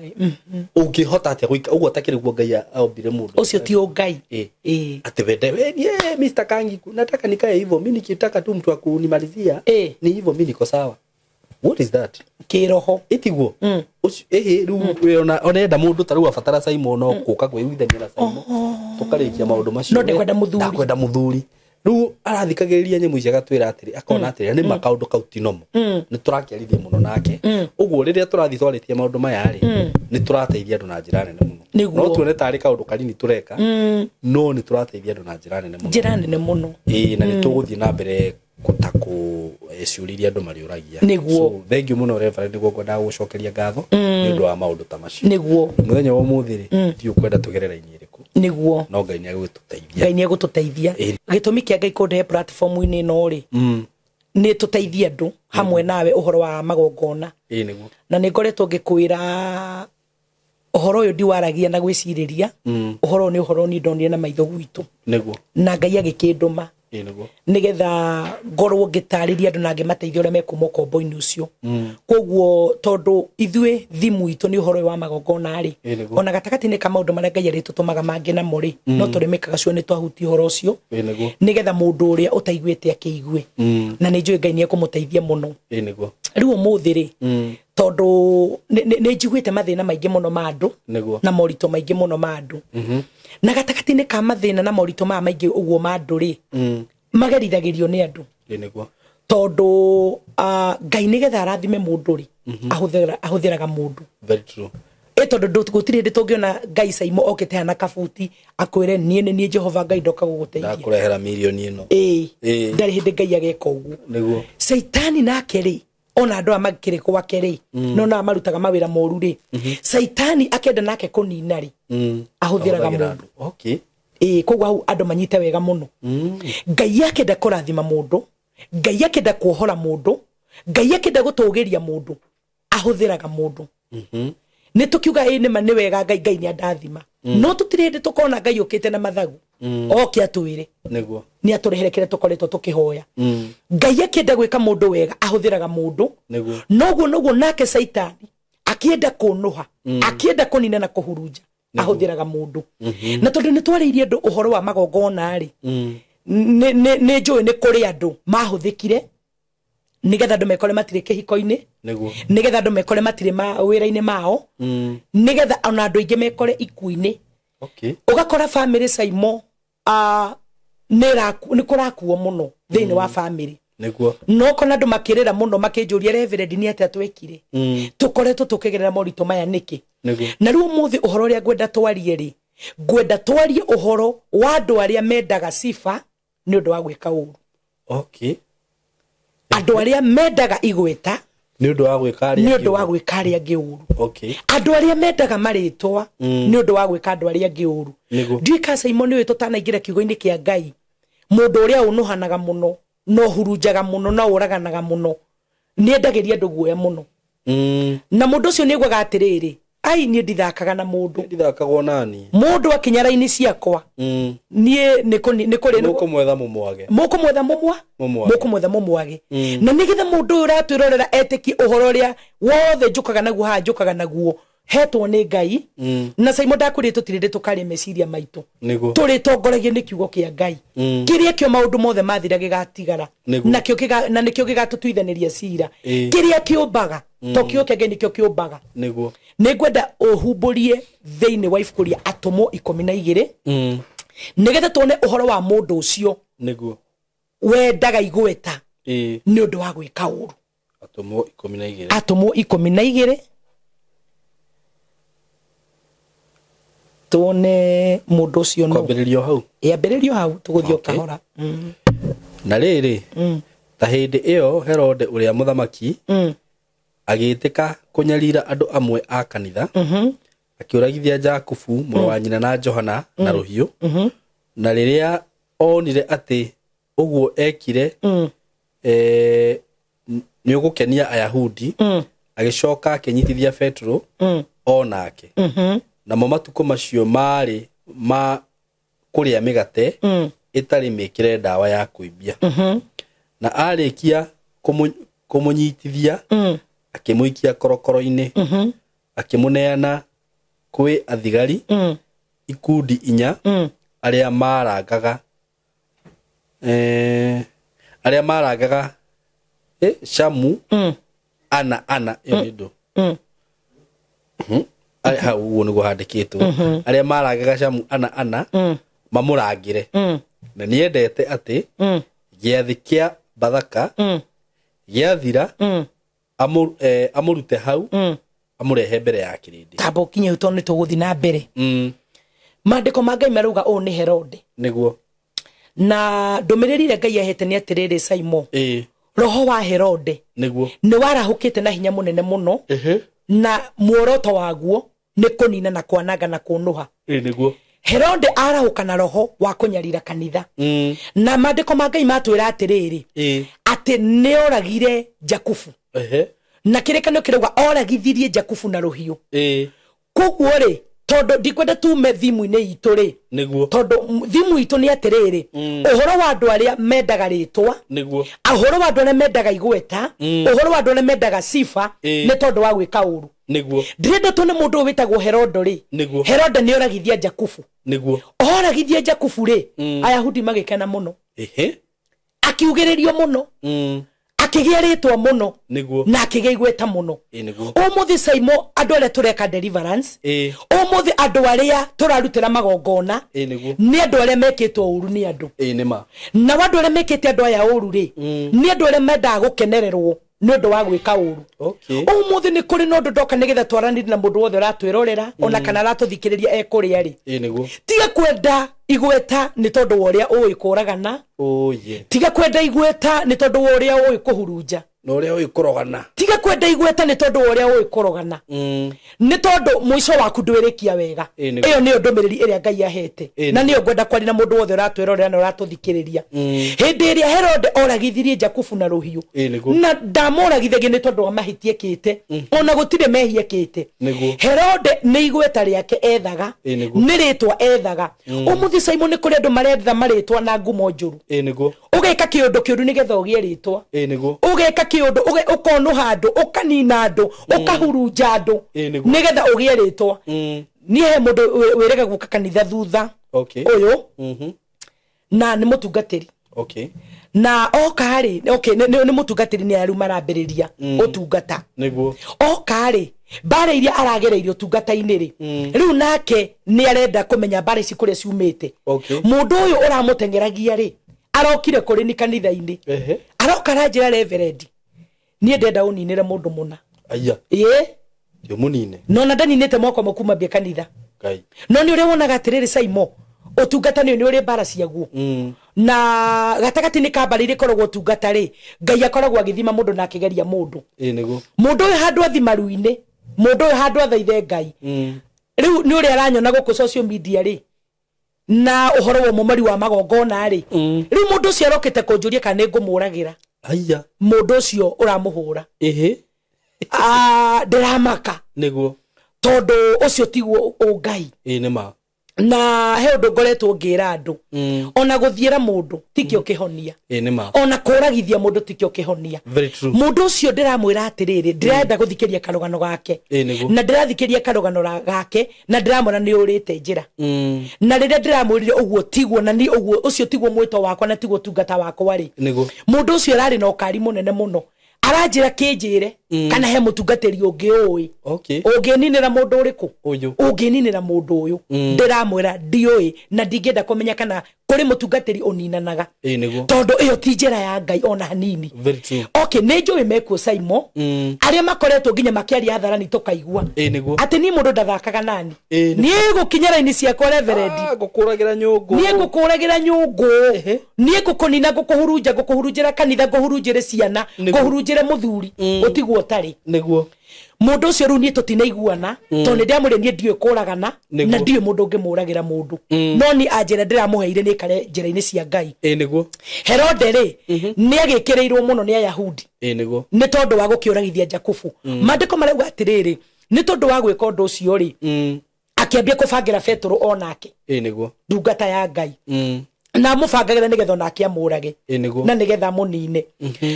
ũngĩhota atĩa gũika ũguo atakĩrĩguo Ngai aombire mũndũ ũcio ti Ngai ati wende we Mr. Kangiku nataka nikae hivyo mimi nikitaka tu mtu akunimalizia ni hivyo mimi niko sawa what is that kiroho itiguo rĩu onenda mũndũ ta rĩu abatara caimo no kũka kwĩiguithania na caimo tũkarĩkia maũndũ macio no ndakwenda mũthuri rĩu arathikagĩrĩria nyamũ ici agatwĩra atĩrĩ akona atĩrĩ nĩ makaũndũ kau ti nomo nĩ tũrakĩarithia mũno nake ũguo rĩrĩa tũrathiĩ twarĩtie maũndũ maya rĩ nĩ tũrateithia andũ na njĩra nene mũno no tuone tarĩ kaũndũ kanini tũreka no nĩ tũrateithia andũ na njĩra nene mũno na nĩ tũgũthiĩ na mbere ciũrĩria andũ marĩũragia nĩguo thengiũ mũno Reverend nĩguo ngwendaga gũcokeria ngatho nĩ ũndũ wa maũndũ ta macio nĩguo mũthenya wa ũmũthĩ rĩ ti ũkwenda tũgerera raini ĩrĩkũ nĩguo no Ngai nĩ egũtũteithia gĩtũmi kĩa Ngai kũndehe platform-inĩ ĩno rĩ nĩ tũteithie andũ hamwe nawe ũhoro wa magongona na nĩ ngoretwo ngĩkwĩra ũhoro ũyũ ndiwaragia na gwĩcirĩria ũhoro nĩ ũhoro nĩ ndonire na maitho gwitũ na Ngai agĩkĩndũma nĩgetha ngorwo ngĩtarĩria andũ na ngĩmateithia ũrĩa mekuma ũkombo-inĩ ũcio koguo tondũ ithuĩ thimu itũ nĩ ũhoro wa magongona rĩ ona gatagatĩ-inĩ ka maũndũ marĩa Ngai arĩtũtũmaga mangĩ namo rĩ no tũrĩmĩkaga cio nĩ twahutia ũhoro ũcio nĩgetha mũndũ ũrĩa ũtaiguĩte akĩigue na nĩ njũĩ Ngai nĩ ekũmũteithia mũno rĩu ũmũthĩ rĩ tondũ nĩ njiguĩte mathĩna maingĩ mũno ma andũ na moritũ maingĩ mũno ma andũ na gatagatĩ-inĩ ka mathĩna na moritũ maya maingĩ ũguo ma andũ rĩ magerithagĩrio nĩ andũ tondũ Ngai nĩgetha arathime mũndũ rĩ ahũthĩraga mũndũ tondu gutire ndi tungiona Ngai Saimo okete hana kabuti akwire nie Jehova Ngai ndoka guguteithia ndakurehera milioni ino ndari hindi Ngai ageka uguo niguo Saitani nake ri ona andu amagikire gwake ri no na marutaga mawira moru ri Saitani akenda nake kunina ri ahuthiraga mundu okay koguo hau andu manyite wega muno Ngai akenda kurathima mundu Ngai akenda kuohora mundu Ngai akenda gutugiria mundu ahuthiraga mundu ni tukiuga ni mane wega Ngai ni andathima no tutirende tukona Ngai ukite na mathagu oke atwire niguo ni atureherekere tukoretwo tukihoya Ngai akenda gwika mundu wega ahuthiraga mundu niguo noguo nake Saitani akienda kunuha akienda kunina na kuhurunja ahuthiraga mundu na tondu ni twariirie andu uhoro wa magongona ri ne njui ni kuri andu mahuthikire nigetha andu mekore matire kihiko-ini niguo nigetha andu mekore matire wira-ini mao nigetha ona andu ingi mekore iku-ini okay ugakora family Saimo ni kurakuo muno thiini wa family niguo no kona andu makirira muno makinjuria reverend ni ati atwekire tukoretwo tukigerera morito maya niki niguo na riu muthi uhoro ria gwenda twarie ri gwenda twarie uhoro wa andu aria mendaga sifa ni undu wa gwika uru okay andu aria mendaga igweta ni undu wa gwika aria angi uru okay andu aria mendaga maritwa ni undu wa gwika andu aria angi uru ndika Saimo ni witu tanaingira kiugo-ini kia Ngai mundu uria unuhanaga muno no hurunjaga muno no uraganaga muno ni endagiria andu guoya muno na mundu ucio ni egwaga atiriri ai ni ndithakaga na mundu ndithakagwo nani mundu akinya raini ciakwa nie ni kuri mukumwetha mumwage na nigetha mundu uratwirorera etiki uhoro ria wothe njukaga naguo hetwo ni Ngai na Saimo ndakuri tutirinde tukari meciria maitu turi tongoragio ni kiugo kia Ngai kiria kio maundu mothe mathira gigatigara na nikio gigatutuithaniria cira kiria kiumbaga tokio kege nikio kiumbaga niguo nigwenda uhumburie thiini wa ibuku ria Atomo 12 nigetha tuone uhoro wa mundu ucio niguo wendaga igweta ni undu wa gwika uru Atomo 12 Atomo 12 tuone mundu ucio no kwambiririo hau tuguthio kahora na riri ta hindi iyo Herode uria muthamaki agitika kunyarira andu amwe a kanitha akiuragithia Jakubu muru wa nyina na Johana na ruhiu na riria onire ati uguo ekire ni ugukenia Ayahudi agicoka akinyitithia Petro onake na matuko macio mari ma kuria migate itari mikire ndawa ya kuibia na arikia kumunyitithia akimuikia korokoro-ini akimuneana kwi athigari ikundi 4 aria marangaga Shamu ana iyo nindo hau uguo niguo handikitwo aria marangaga Shamu ana mamurangire na niendete ati giathi kia Bathaka giathira amurute hau amurehe mbere ya kirindi tabo kinye uto ni tuguthi na mbere mandiko ma Ngai maruga o ni Herode niguo na ndumiriri ria Ngai ahete ni atiriri Saimo roho wa Herode niguo ni warahukite na hinya munene muno na muoroto waguo ni kunina na kwananga na kunuha niguo Herode arahuka na roho wa kunyarira kanitha na mandiko ma Ngai matwira atiriri ati ni oragire Jakubu na kirekano kirauga oragithirie Jakubu na ruhiu koguo ri tondu ndikwenda tume thimu-ini itu ri niguo tondu thimu itu ni atiriri uhoro wa andu aria mendaga ritwa niguo uhoro wa andu aria mendaga igweta uhoro wa andu aria mendaga sifa ni tondu wa gwika uru niguo ndirenda tuone mundu witagwo Herode ri Herode ni oragithia Jakubu niguo oragithia Jakubu ri Ayahudi magikena muno akiugiririo muno akigia ritwa muno na akigia igweta muno umuthi Saimo andu aria tureka deliverance umuthi andu aria turarutira magongona ni andu aria mekitwo uru ni andu nima na andu aria mekite andu aya uru ri ni andu aria mendaga gukenererwo no ndo wa gwika uru okay umuthi ni kuri no ndo ndoka nigetha twaranire na mundu wothe ratwirorera ona kana ratuthikiriria ekuria ri niguo tiga kwenda igweta ni tondu woria uyi kuragana tiga kwenda igweta ni tondu woria uyi kuhurunja no uria uyi kurogana tiga kwenda igweta ni tondu woria uyi kurogana ni tondu muico waku ndwirikia wega iyo ni ndumiriri iria Ngai ahete na ni ngwenda kwari na mundu wothe ratwirorera na ratuthikiriria hindi iria Herode oragithirie Jakubu na ruhiu na ndamoragithagia ni tondu wa mahitie kite ona gutire mehie kite Herode ni igweta riake ethaga ni ritwa ethaga umuthi Simon ni kuri andu maretha maritwa na ngumo njuru ugeka kiundu kiuru nigetha ugie ritwa ugeka kiundu ukonu handu ukanina andu ukahurunja andu nigetha ugie ritwa ni he mundu wirega guka kanitha thutha uyu na ni mutungatiri na okari ni mutungatiri ni aru marambiriria utungata niguo okari bare iria aragereirio tungata-ini ri riu nake ni arenda kumenya bare ici kuria ciumite mundu uyu uramutengeragia ri arokire kuri ni kanitha-ini aroka ranjira reverend ni ndenda uninire mundu muna aya yo munine no na ndaninite moko mukuma bia kanitha Ngai no ni uri wonaga atiriri Simon utungata ni uri bara ciaguo na gatagati ni kambari ri korogwo utungata ri Ngai akoragwo agithima mundu na akigeria mundu niguo mundu uyu handu athimaru-ini mundu uyu handu athaithe Ngai riu ni uri aranyona guku social media ri na uhoro wa mumari wa magongona ri riu mundu ucio arokite kunjuria kana ngumuragira aya mundu ucio uramuhura ndiramaka niguo tondu ucio tiguo Ngai nima na he undu ngoretwo ngira andu ona guthiera mundu tikio kihonia nima ona kuragithia mundu tikio kihonia mundu ucio ndiramwira atiriri ndirenda guthikiria karugano gake na ndirathikiria karugano gake na ndiramwira ni urite njira na riria ndiramwirire uguo tiguo na ni uguo ucio tiguo mwito wakwa na tiguo tungata wakwa ri mundu ucio arari na ukari munene muno aranjira kinjire kana he mutungatiri ungi uyi ungininira mundu uriku ungininira mundu uyu ndiramwira ndiui na ndingenda kumenya kana kuri mutungatiri uninanaga tondu iyo ti njira ya Ngai ona hanini ni njui mekuo Simon aria makoretwo nginya makiaria hatharani tukaigua ati ni mundu ndathakaga nani ni gukinyara-ini ciakwa reverend gukuragira nyungu ni gukunina gukuhurunjira kanitha guhurunjire ciana guhurunjire muthuri utiguo tari niguo mundu ucio ru ni tutinaiguana tondu ndiamure ni ndiwe kuragana na ndiwe mundu ngimuragira mundu no ni anjira ndiramuheire ni kare njira-ini cia Ngai niguo Herode ri ni agikireirwo muno ni Ayahudi niguo ni tondu wa gukiuragithia Jakubu mandiko marauga atiriri ni tondu wa gwika undu ucio ri akiambia kubangira Petro onake niguo ndungata ya Ngai na mubangagira nigetha nake amurage na nigetha munine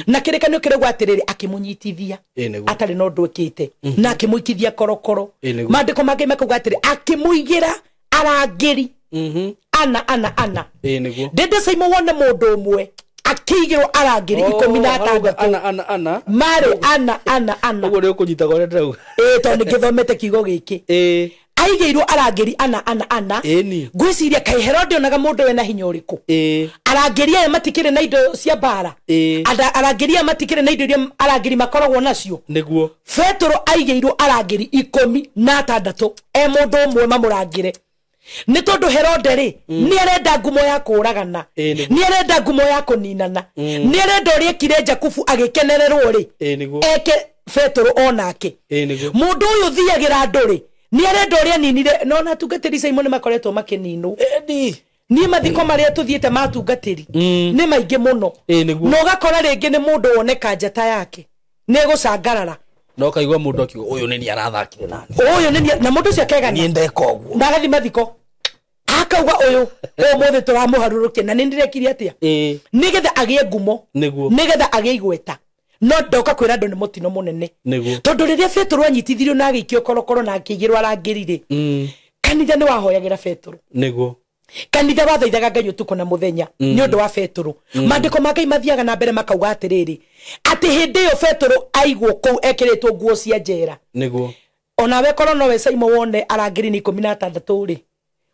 na kirikanio kiregwa atiriri akimunyitithia atari no ndwikite na akimuikithia korokoro mandiko mange makuga atiri akimuigira arangiri ana ndende Simon wone mundu umwe akigirwo arangiri 16 ana mari ana ugo ri kunyita gore ndau tondu ngithomete kigo giki aigeirwo arangiri ana ngwiciria kai Herode onaga mundu wena hinya uriku arangiri aya matikire na indo cia bara arangiri aya matikire na indo iria arangiri makoragwo nacio niguo Petro aigeirwo arangiri 16 mundu umwe mamurangire ni tondu Herode ri ni arenda ngumo ya kuragana ni arenda ngumo ya kuninana ni arenda uri ekire Jakubu agikenererwo ri eke Petro onake mundu uyu thiagira andu ri ni arenda uri aninire no na tungatiri Simon makoretwo makininu ni mathiko maria tuthiete matungatiri ni maingi muno no gakora ringi ni mundu woneka njata yake ni gucangarara no kaigwa mundu akiuga uyu ni arathakire nani uyu ni na mundu cio kegani ni ndeka uguo ndagathi mathiko akauga uyu umuthi turamuharurukia na ni ndirekirie atia nigetha agie ngumo nigetha agie igweta no ndoka kwira andu ni mutino munene tondu riria Petro anyitithirio na agikio korokoro na akigirwa arangirire kanitha ni wahoyagira Petro niguo kanitha wathaithaga Ngai utuko na muthenya ni undu wa Petro mandiko ma Ngai mathiaga na mbere makauga atiriri ati hindi yo Petro aigwo kou ekiritwo nguo cia njera niguo ona we korono we Simon wone arangiri ni 16 ri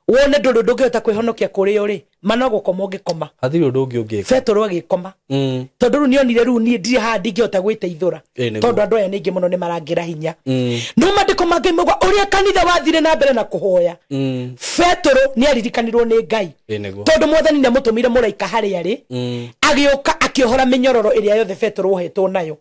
wone ndundu ndungihota kwihonokia kuri yo ri manogo komoge koma hathiri undu ungi ungi Petro agikoma tondu ru nionire ru ni ndire handi ngihota gwiteithura tondu andu aya ningi muno ni marangira hinya no mandiko mange mugwa uria kanitha wathire na mbere na kuhoya Petro ni aririkanirwo ni Ngai tondu mwathani ni mutumire muraika hari ari agioka akiohora minyororo iria yothe Petro ohetwo nayo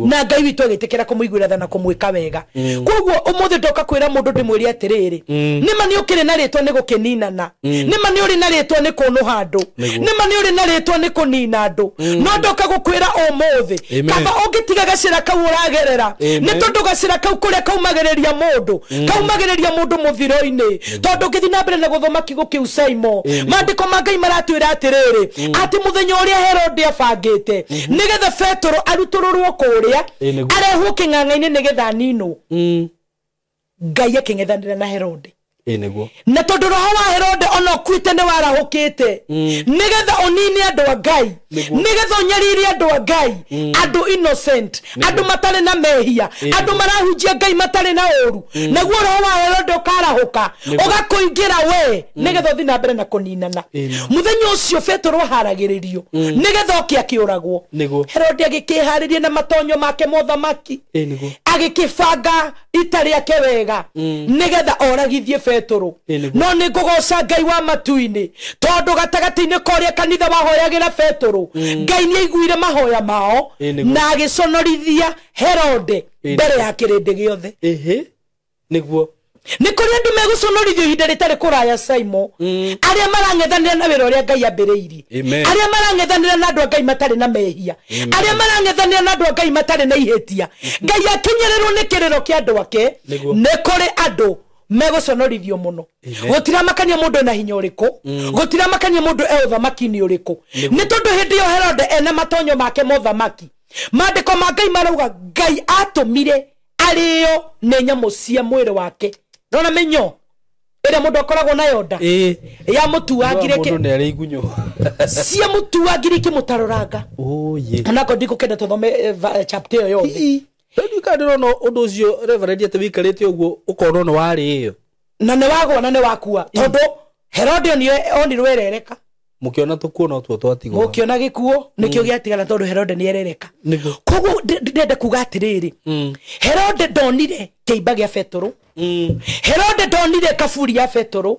na Ngai witu agitikira kumuiguira thana kumwika wega koguo umuthe ndoka kwira mundu ndimwiri atiriri nima ni ukire na ritwa ni gukininana nima ni uri na ritwa ni kunu handu nima ni uri na ritwa ni kunina andu no ndoka gukwira umuthe kaba ungitiga gacira kau uragerera ni tondu gacira kau kuria kaumagereria mundu muthiro-ini tondu ngithi na mbere na guthoma kigo kiu Saimo mandiko ma Ngai maratwira atiriri ati muthenya uria Herode abangite nigetha Petro arutururwo kuria arehwo king'ang'a-ini nigetha nino Ngai aking'ethanira na Herode na tondu roho wa Herode ono kwite ni warahukite nigetha onini andu a Ngai nigetha onyariri andu a Ngai andu innocent andu matare na mehia andu marahunjia Ngai matare na oru naguo roho wa Herode ukarahuka ugakuingira we nigetha thina mbere na kuninana muthenya ucio Petro haragiririo nigetha okia kiuragwo Herode agikihariria na matonyo make mothamaki agikibanga itari ake wega nigetha oragithie Petro no ni ngugoca Ngai wa matu-ini tondu gatagati-ini koria kanitha wahoyagira Petro Ngai ni aiguire mahoya mao na agiconorithia Herode mbere ya kirindi giothe niguo ni kuri andu meguconorithio ihinda ritari kuraya Saimo aria marang'ethanira na wira uria Ngai ambiriirie aria marang'ethanira na andu a Ngai matari na mehia aria marang'ethanira na andu a Ngai matari na ihetia Ngai akinyererwo ni kiriro kia andu ake ni kuri andu meguconorithio muno gutira makania mundu na hinya uriku gutira makania mundu uthamaki-ini uriku ni tondu hindi yo Herode ene matonyo make mothamaki mandiko ma Ngai marauga Ngai atumire ario ni nyamu cia mwiri wake rona menyo ira mundu akoragwo nayo nda ya mutuangire mundu ni ari igunyo cia mutuangire kimutaroranga anako ndiko kenda tuthome chapter yo yothe Ndu kandirona undu ucio reverend ate wikarite uguo ukona no wari iyo na ne wagwa na ne wakua tondu Herode ni onirwe erereka mukiona tukuona tuo twatigwo mukiona gikuo nikio giatigana tondu Herode ni erereka koguo ndende kuga atiriri Herode ndonire kiimba gia Petro Herode ndonire kaburi ya Petro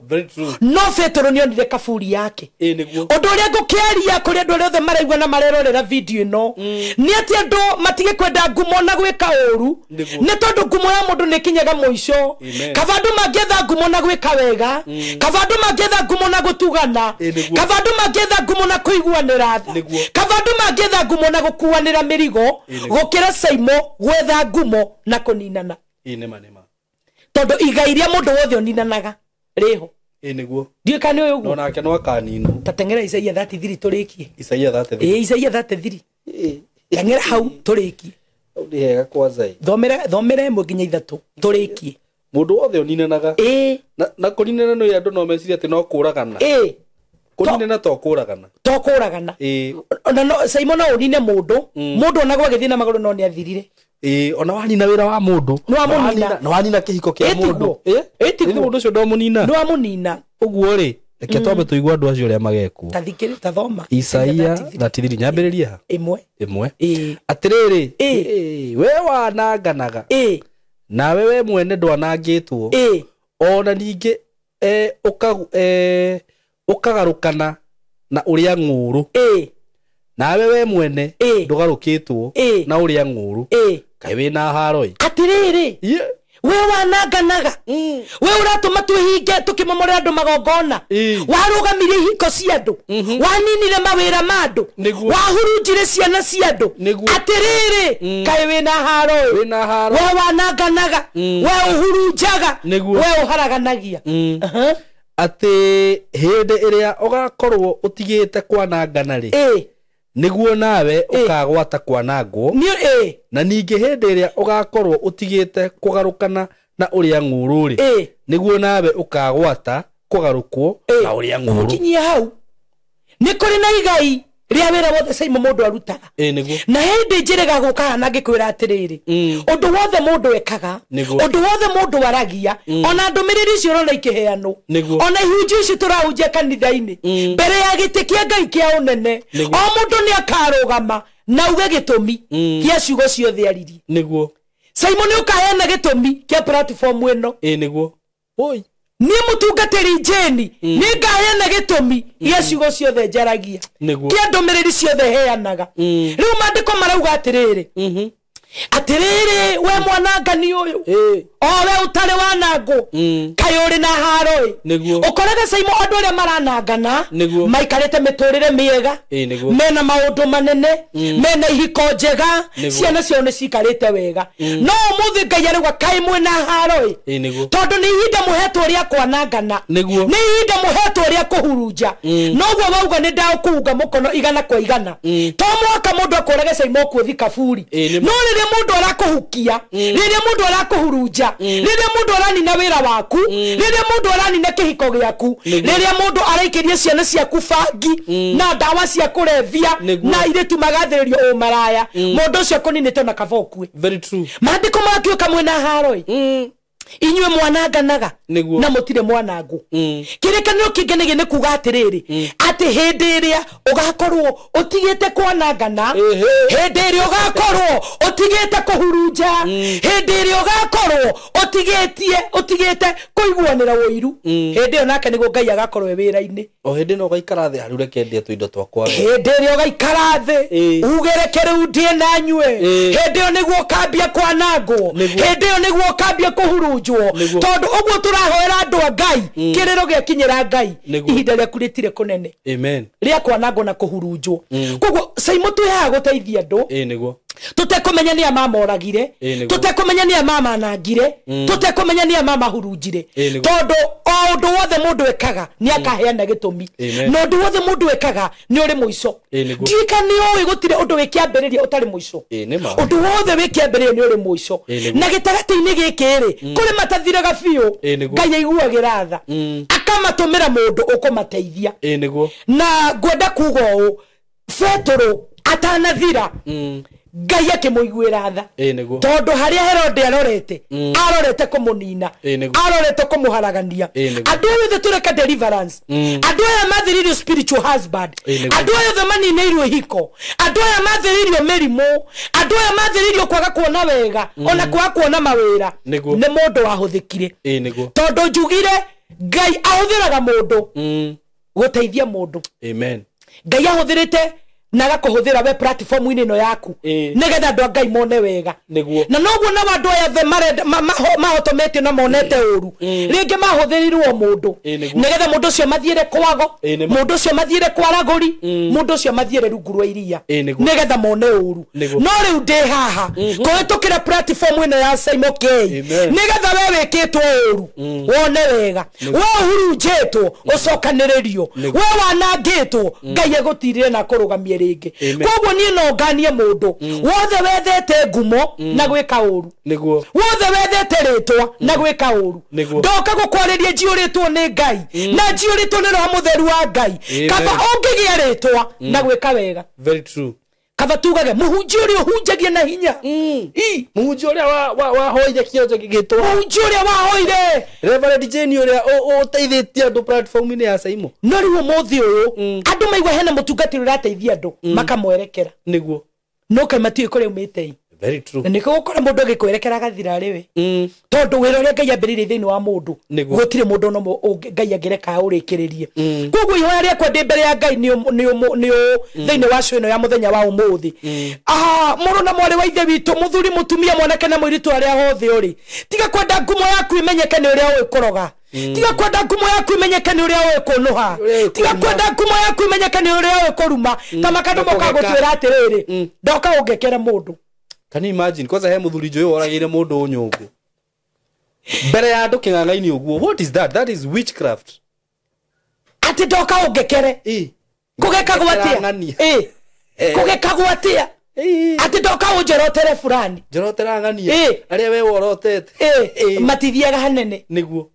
no Petro ni onire kaburi yake undu uria ngukiaria kuri andu othe maraigua na marerorera video ino ni ati andu matige kwenda ngumo na gwika uru ni tondu ngumo ya mundu ni kinyaga muico kabandu mangetha ngumo na gwika wega kabandu mangetha ngumo na gutugana kabandu mangetha ngumo na kuiguanira kabandu mangetha ngumo na gukuanira mirigo gukira Saimo gwetha ngumo na kuninana tondu igairia mundu wothe oninanaga riho niguo ndiikane uyu no nake no akanino tatengera Isaia 33 turikie Isaia 33 Isaia 33 tengera hau turikie ndi hega kwanza thomera imwe nginya ithatu turikie mundu wothe oninanaga na kuninana no andu no meciria ati no kuragana kuninana to kuragana ona no Simon no unine mundu onagwa githii na maguru no ni athirire ona wanina wira wa mundu no wanina kihiko kia mundu ni mundu ucio ndo munina no amunina uguo ri reke twambe tuigua andu acio ria magekwo tathikiri tathoma Isaia 33 nyambiriria imwe atiriri we wananganaga nawe we mwene ndwanangitwo ona ningi ukagarukana na uria nguru nawe we mwene ndugarukitwo na uria nguru kai we na haroi atiriri we wananganaga we uratuma tuhinge tukimomora andu magongona warugamire hiko cia andu waninire mawira ma andu wahurunjire ciana cia andu atiriri kai we na haroi we wananganaga we uhurunjaga we uharaganagia ati hindi iria ugakorwo utigite kwanangana ri niguo nawe ukagwata kwanangwo na ningi hindi iria ugakorwo utigite kugarukana na uria nguru ri niguo nawe ukagwata kugarukwo na uria nguru kinyia hau ni kuri na igai ria wira wothe Simon mundu arutaga niguo na hindi njirega guka na ngikwira atiriri undu wothe mundu ekaga undu wothe mundu aragia ona ndumiriri cio rona ikiheano ona ihunjia ici turahunjia kanitha-ini mbere ya giti kia Ngai kia unene o mundu ni akarugama na uge gitumi kia ciugo ciothe ariri niguo Simon ni ukaheana gitumi kia platform ino niguo oi ni mutungatiri jeni ni ngaheana gitumi gia ciugo ciothe njaragia kia ndumiriri ciothe heanaga riu mandiko marauga atiriri atiriri we mwanangani uyu o we utari wanangu kai uri na haroi ukoraga Simon andu aria maranangana maikarite miturire miega mena maundu manene mena ihiko njega ciana cio ni cikarite wega no muthi Ngai arauga kai mwe na haroi tondu ni ihinda muhetwo ria kwanangana ni ihinda muhetwo ria kuhurunja noguo wauga ni ndakuunga mukono igana kwa igana to mwaka mundu akoraga Simon kuthi kaburi no mundu arakuhukia riria mundu arakuhurunja riria mundu aranina wira waku riria mundu aranina kihiko giaku riria mundu araikiria ciana ciaku bangi na ndawa cia kurevia na iritu magathiririo o maraya mundu ucio kuninite na kavokue very true mandiko makiuka mwena haroi inywe mwananganaga na mutire mwanangu kirikaniro kingenege ne kuga atiriri ati hindi iria ugakorwo utigite kwanangana hindi iria ugakorwo utigite kuhurunja hindi iria ugakorwo utigite kuiguanira wiru hindi yo nake nigo Ngai agakorwo wira-ini o hindi no gaikara thi harure kendia tu indo twakwa hindi iria ugaikara thi ugerekere undie na nywe hindi yo niguo kambia kwanangwo hindi yo niguo kambia kuhurunja tondu uguo turahoera andu a Ngai kiriro gikinyira Ngai ihinda ria kuritire kunene amen ria kwanango na kuhurunjwo koguo Simon tuyaga guteithia andu niguo tutekumenya ni amamoragire tutekumenya ni amamanangire tutekumenya ni amamahurunjire tondu o undu wothe mundu ekaga ni akaheana gitumi no undu wothe mundu ekaga ni uri muico ndika ni oi gutire undu wikiambiriria utari muico undu wothe wikiambiriria ni uri muico na gitagati-ini gikiri kuri matathiraga biu Ngai aiguagira tha akamatumira mundu ukumateithia na ngwenda kuga uu Petro atanathira Ngai akimuiguira tha tondu haria Herode arorete kumunina arorete kumuharagania andu othe tureka deliverance andu aya mathiririo spiritual husband andu aya manineirwo hiko andu aya mathiririo merimu andu aya mathiririo kwaga kuona wega ona kwaga kuona mawira ni mundu wahuthikire tondu njugire Ngai ahuthiraga mundu guteithia mundu amen Ngai ahuthirite na gakuhuthira we platform ino yaku nigetha andu Ngai mone wega na noguo na wandu aya the mahotomete na monete uru ringi mahuthirirwo mundu nigetha mundu ucio mathiire kwago mundu ucio mathiire kwaraguri mundu ucio mathiire rungu rwa iria nigetha mone uru no riu ndi haha kuhitukira platform ino ya Simon K nigetha we wikitwo uru wone wega we hurunjitwo ucokaniririo we wanangitwo Ngai egutirire na kurugamia ringi koguo ni no nganie mundu wothe wethete ngumo na gwika uru wothe wethete ritwa na gwika uru ndoka gukwariria njiuritwo ni Ngai na njiuritwo ni Roho Mutheru wa Ngai kaba ungigia ritwa na gwika wega very true kaba tugage muhunjia uria uhunjagia na hinya muhunjia uria wahoire kionjo gigitwa muhunjia uria wahoire Reverend Jane uria uteithitie andu platform ine ya Simon no riu muthi uyu andu maigwa hena mutungatiri urateithia andu makamwerekera niguo no kai matiwe kuri umite very true niko gukora mundu agikwerekera gathira riwe tondu wira uria Ngai ambiririe thiini wa mundu gutire mundu no Ngai angireka urikiririe koguo ihoya riakwa ndi mbere ya Ngai ni thiini wa cio ino ya muthenya wa umuthi muru na mwari wa ithe witu muthuri mutumia mwanake na muiritu aria hothe uri tiga kwenda ngumo yaku imenyeke ni uria uikoroga tiga kwenda ngumo yaku imenyeke ni uria uikunuha tiga kwenda ngumo yaku imenyeke ni uria uikuruma tamakando mokagutwira atiriri ndoka ungekera mundu. Can you imagine? Because I have muthuri joyo oragire mundu unyungu. Mbere ya andu king'ang'aini uguo. What is that? That is witchcraft. Ati ndoka ungekere. Kugekagwo atia? Kugekagwo atia? Ati ndoka unjorotere fulani. Njorotera ng'ania. Aria we worotete. Matithiaga hanene. Niguo.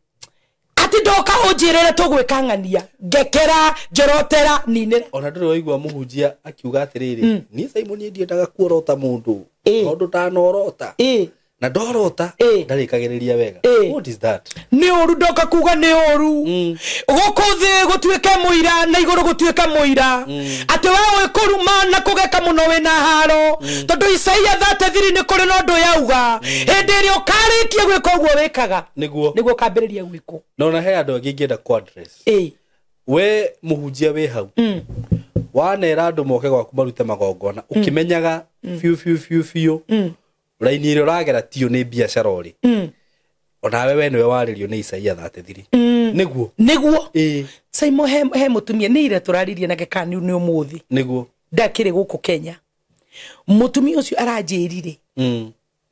Ati ndoka ujirere tugwikangania ngekera njorotera ninira ona nduri waigua muhunjia akiuga atiriri ni Simon ndiendaga kuorota mundu tondu tanorota na ndorota ndarikagiriria wega. What is that? Ni oru ndoka kuga ni oru gukuthe gutwike muira na iguru gutwika muira ati wewe kuruma na kugeka muno we na haro tondu Isaia 33 ni kuri no ndu yauga hindi ri ukarikie gwika uguo wikaga niguo kambiriria gwiko nona he andu angi ngienda ku address we muhunjia we hau wanera andu moke gwaku marute magongona ukimenyaga fiu raini ire uragera tio ni biashara ori ona wewe niwe waririo ni Isaia 33 niguo Simon he mutumia ni ire turaririe na gekani ni umuthi niguo ndakire guku Kenya mutumia ucio aranjirire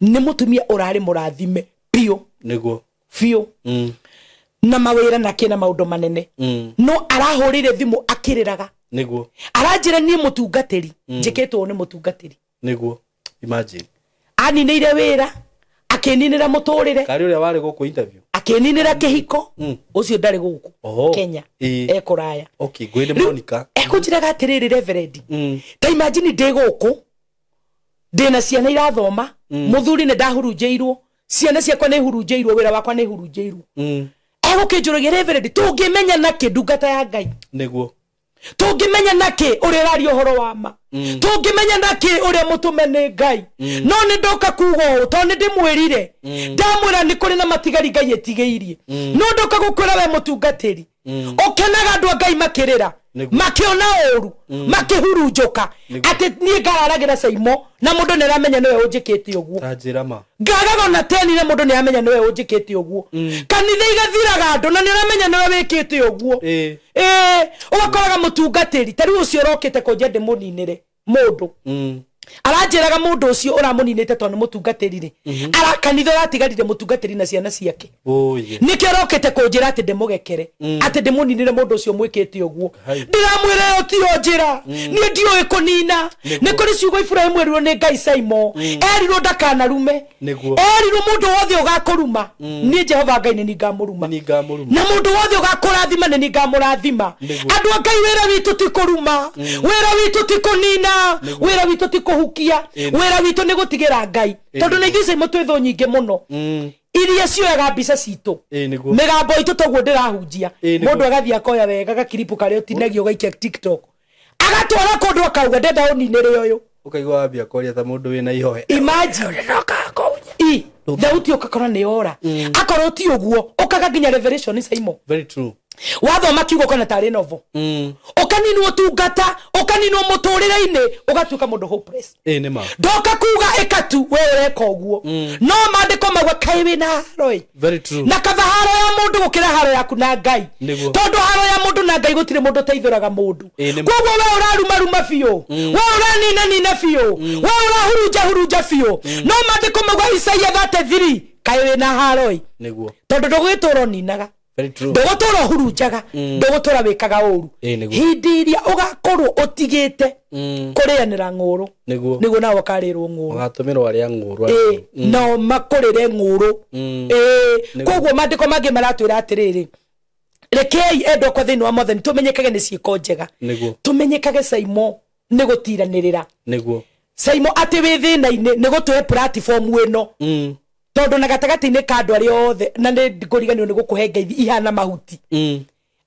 ni mutumia urari murathime pio niguo fio na mawira na kina maundu manene no arahurire thimu akiriraga niguo aranjira ni mutungatiri njiketwo ni mutungatiri niguo imagine aninire wira akininira muturire kari uria wari guku interview akininira kihiko ucio ndari guku Kenya ekuraya okay gwende Monica ekujiraga atiriri reverend ta imagine ndi guku ndina ciana irathoma muthuri ne ndahurunjeirwo ciana ciakwa ne hurunjeirwo wira wakwa ne hurunjeirwo egukinjurugia reverend tungimenya na kindungata ya Ngai niguo tungimenya naki uri rari uhoro wa ma tungimenya naki uri mutume ni Ngai no ni ndoka kugo to ni ndimwirire ndamwira ni kuri na matigari Ngai etigiirie no ndoka gukwira we mutungatiri okenaga andu Ngai makirira makiona oru makihurunjuka ati ni ngararagira Saimo na mundu ne ramenya niwe unjikite uguo tajira ma ngagaga na teni ne mundu ne amenya niwe unjikite uguo kanitha igathiraga andu na ni ramenya niwe wikite uguo ugakoraga mutungatiri tari ucio rokite konje muninire mundu aranjiraga mundu ucio uramuninite to ni mutungatiri ara kanitha ratigarire mutungatiri na ciana ciake niki rokite konjira ati ndimugekere ati ndimuninire mundu ucio mwikite uguo ndiramwire otio njira ni ndio ikunina ni kuri ciugo Ibrahimu erirwo ni Ngai Simon erirwo ndakana rume erirwo mundu wothe ugakuruma ni Jehova Ngai ni ngamuruma na mundu wothe ugakurathima ni ngamurathima andu Ngai wira witu tikuruma wira witu tikunina wira witu tikuhukia wira witu ni gutigira Ngai tondu ni gise mutwetho nyinge muno iria cioyaga mbica citu migambo itu toguo ndirahunjia mundu agathia koya wega gakiripu kare utinagio gaikia TikTok agatwara kundu akauga ndenda uninire uyu ukaigwa wambia koria ta mundu wina ihoe imagine thauti ukakora ni ora akoro ti uguo ukaga nginya revelation Simon very true wathoma kiugo kana tari novo ukaninwo tungata ukaninwo muturire-ini ugatuka mundu hopeless nima ndoka kuga ekatu wewe reka uguo no mandiko magwa kai wina roi very true na kava haro ya mundu gukira haro yaku na Ngai tondu haro ya mundu na Ngai gutire mundu teithuraga mundu koguo we uraruma biu we uranina biu we urahurunja biu no mandiko magwa Isaia 33 kai wina haroi niguo tondu ndugituro ninaga very true ndogotora hurunjaga ndogotora wikaga uru hindi iria ugakorwo utigite kurianira nguru niguo nawe karirwo nguru ugatumirwo aria nguru no makurire nguru koguo mandiko mangi maratwira atiriri rekei endo kwa thini wa mothe tumenyekage ni ciiko njega tumenyekage Saimo ni gutiranirira Saimo ati wi thina-ini ni gutwe platform ino tondu na gatagati-ini ka andu aria othe na ni nguriganio ni gukuhe ngeithi ihana mahuti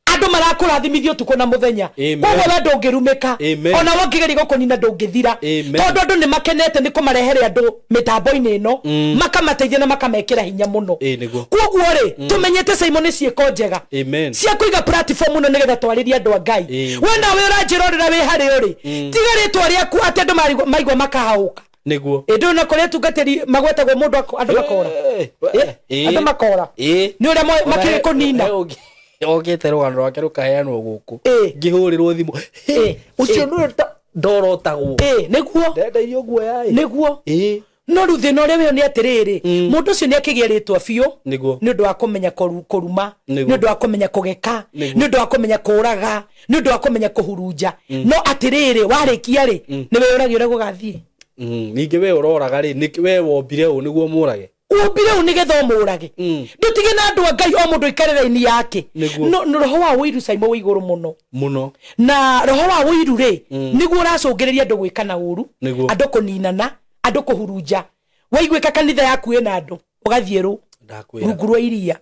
andu marakurathimithio tuko na muthenya koguo we ndungirumika ona wongigeria gukunina ndungithira tondu andu ni makenete ni kumarehere andu mitambo-ini ino makamateithia na makamekira hinya muno koguo ri tumenyete Simon ni ciiko njega cia kuiga platform ino nigetha twaririe andu a Ngai we nawe uranjirorera wi hari uri tiga ritwa riaku ati andu maigwa makahauka niguo ndo na kore tungateri magwetagwo mundu andu makora andu makora ni uria makire kunina ogete rugano rwake rukaheanwo guku ngihurirwo thimu ucio ndu ndorotagwo niguo ndenda irio guo yai niguo no ruthina uria we ni atiriri mundu ucio ni akigeritwo biu ni undu wa kumenya kuruma ni undu wa kumenya kugeka ni undu wa kumenya kuraga ni undu wa kumenya kuhurunja no atiriri warikia ri ni we uragi uria gugathie ninge we uroraga ri ni we wombire u niguo murage umbire unigetha umurage ndutige na andu Ngai o mundu ikarera-ini yake no roho wa wiru Simon wa iguru muno na roho wa wiru ri niguo uracungiriria andu gwikana uru andu kuninana andu kuhurunja waigwika kanitha yaku ina andu ugathieru rungu rwa iria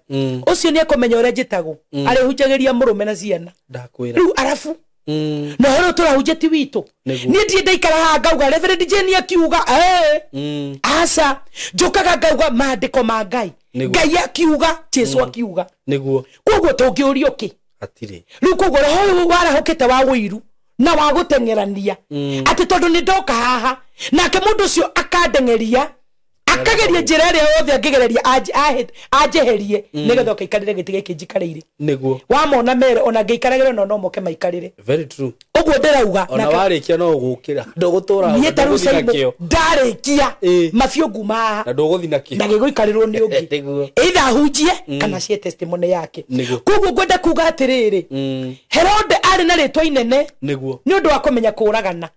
ucio ni akomenya uria njitagwo arihunjagiria murume na ciana riu arafu no horo turahunjia ti witu ni ndie ndaikara ha ngauga Reverend Jane akiuga asa njukaga ngauga maandiko ma Ngai Ngai akiuga Jesu akiuga niguo koguo tungiurio ki atiri riu koguo roho warahukite wa wiru na wa gutengerania ati tondu ni ndoka haha nake mundu ucio akandengeria akageria njira ria yothe angigereria ajeherie nigetha ukaikarire gitige kinjikarire niguo wamona mere ona ngeikaragire no moke maikarire very true uguo ndirauga ona warikia no gukira ndogutura ndarikia mafio nguma na ndoguthi nakio na giguikarirwo ni ungi either hunjie kana cie testimony yake koguo ngwenda kuga atiriri Herode ari na ritwa inene niguo ni undu wa kumenya kuragana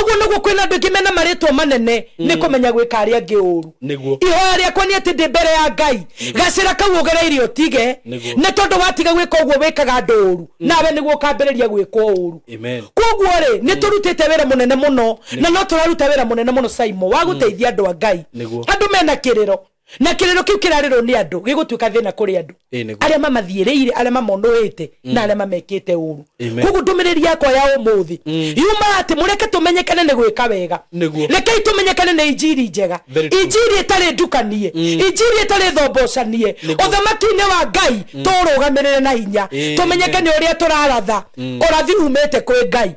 oguo niguo kwina andu kimena maritwa manene ni kumenya gwika aria angi uru niguo ihoya riakwa ni ati ndi mbere ya Ngai gacira kau ugereire utige ni tondu watiga gwika uguo wikaga nduru nawe niguo kambereria gwika uru amen koguo ri ni turutite wira munene muno na no turaruta wira munene muno Simon wa guteithia andu a Ngai andu mena kiriro na kiriro kiu kirariro ni andu gigutuika thina kuri andu aria mamathiiriire aria mamonoite na aria mamekite uru koguo ndumiriri yakwa ya umuthi yuma ati mureke tumenyekane ni gwika wega reke tumenyekane ni injiri njega injiri itari ndukanie injiri itari thombocanie uthamaki-ini wa Ngai turugamirire na hinya tumenyekane uria turaratha urathi umete kwi Ngai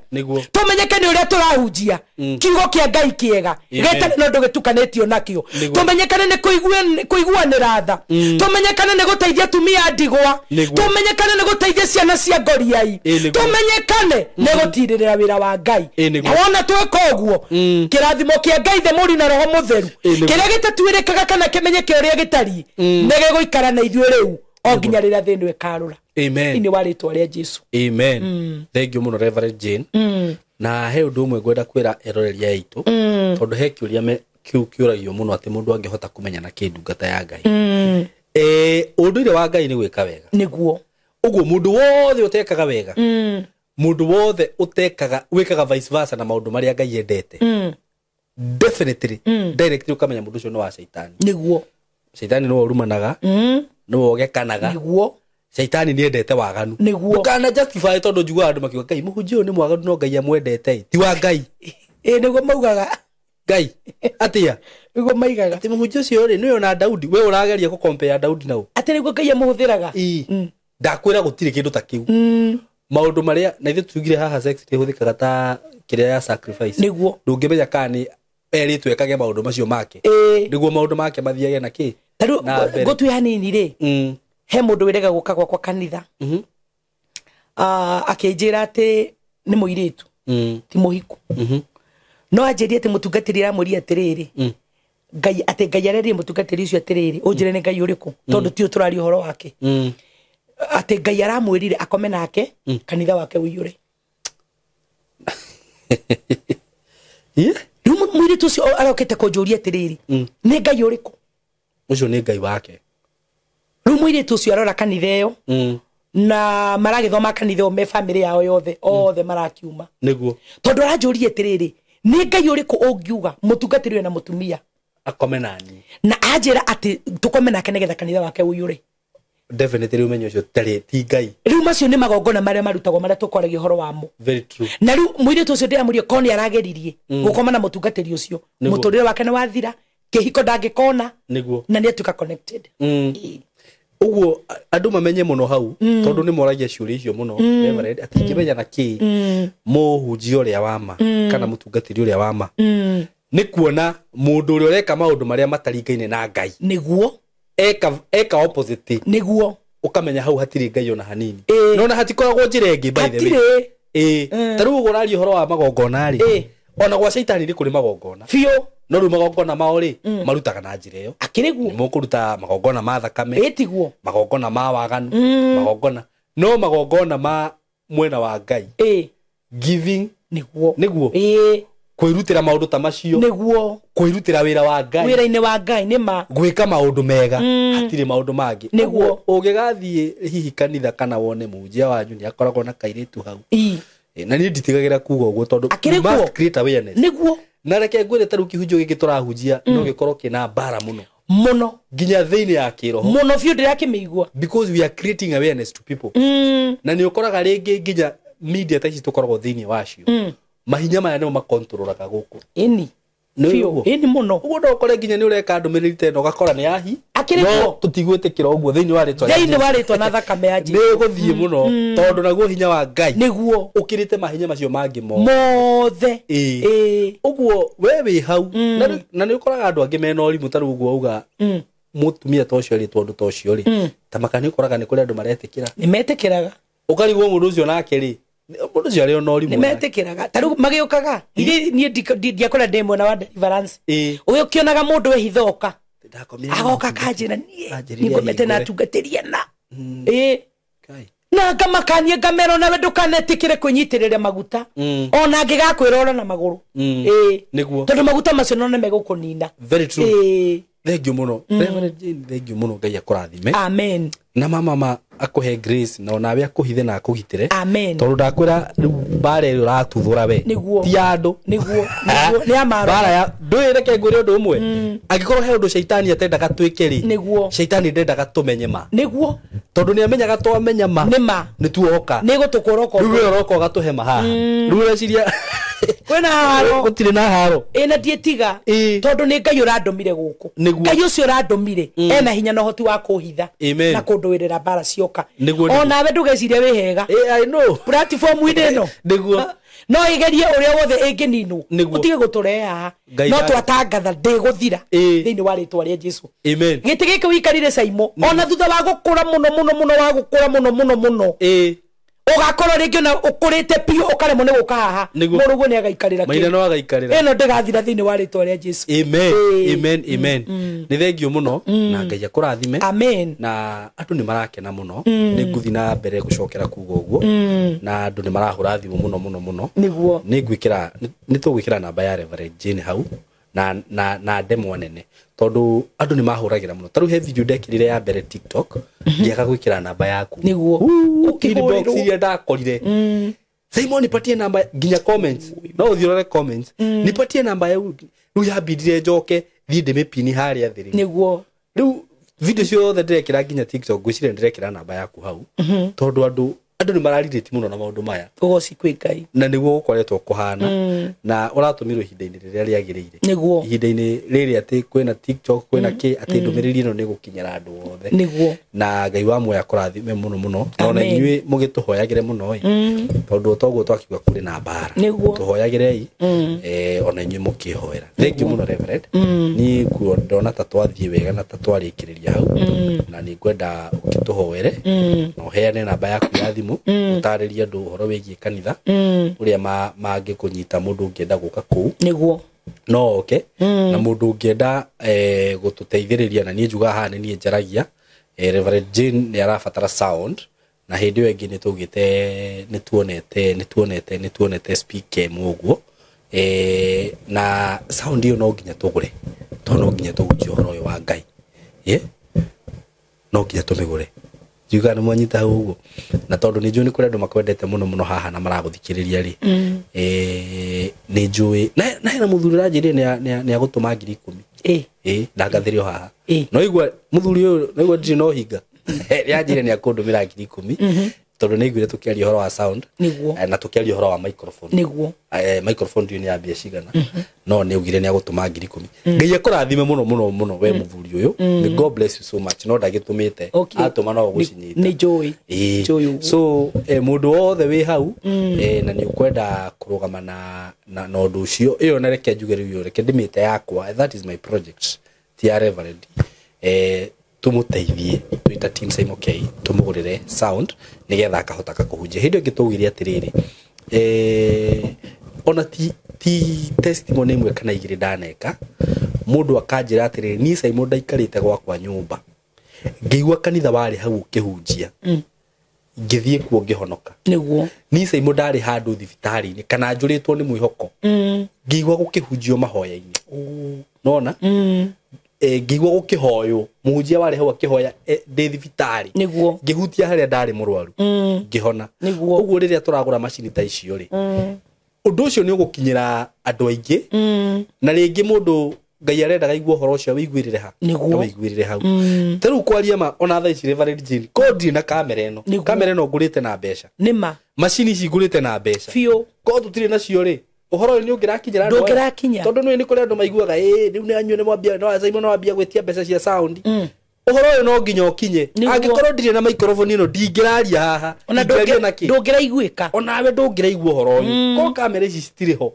tumenyekane uria turahunjia kiugo kia Ngai kiega getari no ndugitukanitio nakio tumenyekane ni kuiguanira tha tumenyekane ni guteithia tumia ndigwa tumenyekane ni guteithia ciana cia ngoriai tumenyekane ni gutirira wira wa Ngai na wona tweka uguo kirathimo kia Ngai the muri na roho mutheru kiria gitatuirikaga kana kimenyeke uria gitari ni giguikara na ithuĩ riu o nginya rĩrĩa thĩ ĩno ĩkarũra amen ini waritwa rĩa Jesu amen thank you muno Reverend Jane na he undu umwe ngwenda kwira eroreria aitu tondu he kiuria kiuragio muno ati mundu angihota kumenya na kindungata ya Ngai undu wa Ngai ni gwika wega niguo uguo mundu wothe utekaga wega mundu wothe utekaga wikaga vice versa na maundu maria Ngai endete definitely directly ukamenya mundu ucio no wa shaitani niguo shaitani no urumanaga no ogekanaga niguo shaitani ni endete waganu ukana justify tondu njugwa andu makiuga Ngai muhunjio ni mwaganu no Ngai amwendete ti wa Ngai niguo maugaga Ngai atia niguo maigaga ati muhunjio cio ri niyo na Daudi we urageria ku compare Daudi nau ati niguo Ngai amuhuthiraga ndakwira gutire kindu ta kiu maundu maria na ithu tugire haha sex ihuthikaga ta kiria ya sacrifice niguo ndungimenya kani eritwe kage maundu macio make niguo maundu make mathiage na ki taru gotu hanini ri he mundu wirega guka kwa kanitha akinjira ati ni muiritu ti muhiku no anjirie ati mutungatiri ra muri atiriri Ngai ati Ngai arerie mutungatiri ucio atiriri unjire ni Ngai uriku tondu ti uturari uhoro wake ati Ngai aramwirire akome nake kanitha wake uiyure muiritu ucio arokete kunjuria atiriri ni Ngai uriku ucio ni Ngai wake muiritu ucio arora kanitha iyo na maragithoma kanitha me family yao yothe othe marakiuma niguo tondu aranjuria atiriri ni Ngai uriku ungiuga mutungatiri na mutumia akome nani na ajira ati tukome nake nigetha kanitha wake uiyure definitely umenyo ucio tari ti Ngai riu macio ni magongona maria marutagwo maria tukoragia horo wamo very true na riu muiritu ucio ndiamuria koni arageririe gukoma na mutungatiri ucio muturire wake ni wathira kihiko ndangikona niguo na ni atuka connected uguo andu mamenye muno hau tondu ni moragia ciuri icio muno Reverend ati kimenya na ki muhunjio ria wama kana mutungatiri uria wama ni kuona mundu uria ureka maundu maria mataringaine na Ngai niguo eka opposite niguo ukamenya hau hatiri Ngai ona hanini nona hatikoragwo njira ingi by the way taru ugurari horo wa magongona ri ona gwa shaitani ri kuri magongona fio no ru magongona mao ri marutaga na njira iyo akiriguo mukuruta magongona ma thakame etiguo magongona ma waganu magongona no magongona ma mwena wa Ngai giving niguo kwirutira maundu ta macio niguo kwirutira wira wa Ngai wira-ini wa Ngai nima gwika maundu mega hatire maundu mangi niguo ungigathie hihi kanitha kana wone munjia wanyu ni akoragwo na kairitu hau na ni nditigagira kuga uguo tondu must create awareness niguo na reke ngwire taru kihunjio giki turahunjia no gikorwo kina bara muno nginya thiini ya kiroho muno biu ndirakimigua because we are creating awareness to people na ni ukoraga ringi nginya media taci tukoragwo thiini wacio mahinya maya nimo makontrolaga guku ini biu ini muno uguo ndokore nginya ni ureka ndumiriri teno gakora ni yahi no tutigwitikira uguo thiini wa ritwa na thakame ya Jesu ni guthie muno tondu naguo hinya wa Ngai niguo ukirite mahinya macio mangi mothe uguo we wi hau na ni ukoraga andu angi mena urimu taru uguo uga mutumia tocio ri tondu tocio ri ta makani ukoraga ni kuri andu maretikira ni metikiraga ukarigwo mundu ucio nake ri mundu ucio ari ona urimu ni metikiraga taru magiukaga ni ndiakora ndemwe na wa deliverance ugikionaga mundu ehithoka agoka kanjira ni ngomete na tungatiria na na ngamakanie ngamero nawe ndukanetikire kunyitirira maguta ona ngigakwirora na maguru niguo tondu maguta macio no megukunina very true thank you muno thank you muno Ngai akurathime amen na mama akuhe grace na onawe akuhithe na akugitire amen tondu ndakwira bare ri uratuthura we ti andu niguo ni amaro bara ya ndwireke ngwire undu umwe angikorwo he undu shaitani atendaga twike ri niguo shaitani ndendaga tumenye ma niguo tondu ni amenyaga twamenya ma ni tuoka ni gutukoroko riu uroko gatuhema haha riu reciria kwena haro gutire na haro ena dietiga tondu ni Ngai urandomire guku Ngai ucio urandomire ena hinya na hoti wa kuhitha na kunduirira bara cioka ona we ndugeciria wi hega I know platform ine no niguo no igerie uria wothe ingininu utige gutureha no twatangatha ndiguthira thiini wa ritwa ria Jesu amen giti giki wikarire Saimo ona thutha wa gukura muno wa gukura muno ugakorwo ringi na ukurite piu ukaremwo ni guka haha muruguo ni agaikarira maina no agaikarira eno ndigathira thiini wa ritwa ria Jesu amen ni thengio muno na Ngai akurathime amen na andu ni marakena muno ni nguthi na mbere gucokera kuga uguo na andu ni marahura thimu muno niguo ni ngwikira ni tugwikira namba ya Reverend Jane hau na demo nene tondu andu ni mahuragira muno taru he video ndekirire ya mbere TikTok ngiaka gwikira namba yaku niguo inbox iria ndakorire Simon nipatie namba nginya comments no uthirore comments nipatie namba yau riu yambindire njoke thii ndimipini haria thiri niguo riu video ciothe ndirekira nginya TikTok ngwicire ndirekira namba yaku hau tondu andu ni mararithiti muno na maundu maya ugoci kwi Ngai na niguo gukoretwo kuhana na uratumirwo ihinda-ini riria riagirire niguo ihinda-ini riri ati kwina TikTok kwina ki ati ndumiriri no nigukinyira andu othe niguo na Ngai wa moya kurathime muno ona inyui mugituhoyagire muno tondu toguo twakiuga kuri na bara tuhoyagirei ona inyui mukihoera thank you muno Reverend ni kuona ta twathie wega na ta twarikiriria hau na ni kwenda ukituhoere na uheane namba yaku ya thimu utariria ndu horo wigie kanitha uria mangikunyita mundu ungienda guka kuu niguo no okay na mundu ungienda gututeithiriria na nie njuga haha ni nie njaragia Reverend Jane ni arabatara sound na hindi yo ingi nitugite nituonete speaker muguo na sound iyo no nginya tugure to no nginya tugucio horo yo wa Ngai no nginya tumigure juga ni mwanyita hugo na tondu ni njui kuri andu makwendete muno haha na maraguthikiriria ri ni njui na hena muthuri ranjiri ni agutuma 10,000 na ngathirio haha no igwa muthuri uyu no igwa ndiri no hinga ranjiri ni akundumira 10,000 tondu ni igwire tukiaria horo wa sound na tukiaria horo wa microphone niguo microphone ndio ni ambia cigana no ni ugire ni agutuma 10,000 Ngai akurathime muno we muthuri uyu may God bless you so much no ndagitumite atuma no gucinyita ni joy so mundu wothe wi hau na ni ukwenda kurugama na undu ucio iyo na reke njuge riu reke ndimite yakwa that is my project tia Reverend tumuteithie twita team Simon K tumugurire sound nigetha akahota kuhunjia hindi ngitugire atiriri ona ti testimony imwe kana igire ndaneka mundu akanjira atiriri ni Simon ndaikarite gwakwa nyumba ngiigua kanitha wari hau ukihunjia ngithie kuo ngihonoka niguo ni Saimo ndari handu thibitari-ini kana njuritwo ni mwihoko ngigwa gukihunjio mahoya-ini nona ngigwa gukihoyo munjia wari hau akihoya ndi thibitari niguo ngihutia haria ndari murwaru ngihona uguo riria turagura macini ta icio ri undu ucio ni ugukinyira andu aingi na ringi mundu Ngai arenda gaigua horo ucio wiguirire ha wiguirire hau teru kwaria ma ona tha ici Reverend Jane kodi na kamera eno ngurite na mbeca nima macini ici ngurite na mbeca fio ko tutire nacio ri uhoro ni ungirakinyira andu ndungirakinya tondu ni kuri andu maiguaga riu ni anyu ni mwambia no Simon no wambia gwetia mbeca cia sound uhoro uyu no nginya ukinye angikorwo ndire na microphone ino ndingiraria haha ona ndungiraiguika ona we ndungiraigua uhoro uyu ko kamera ici citire ho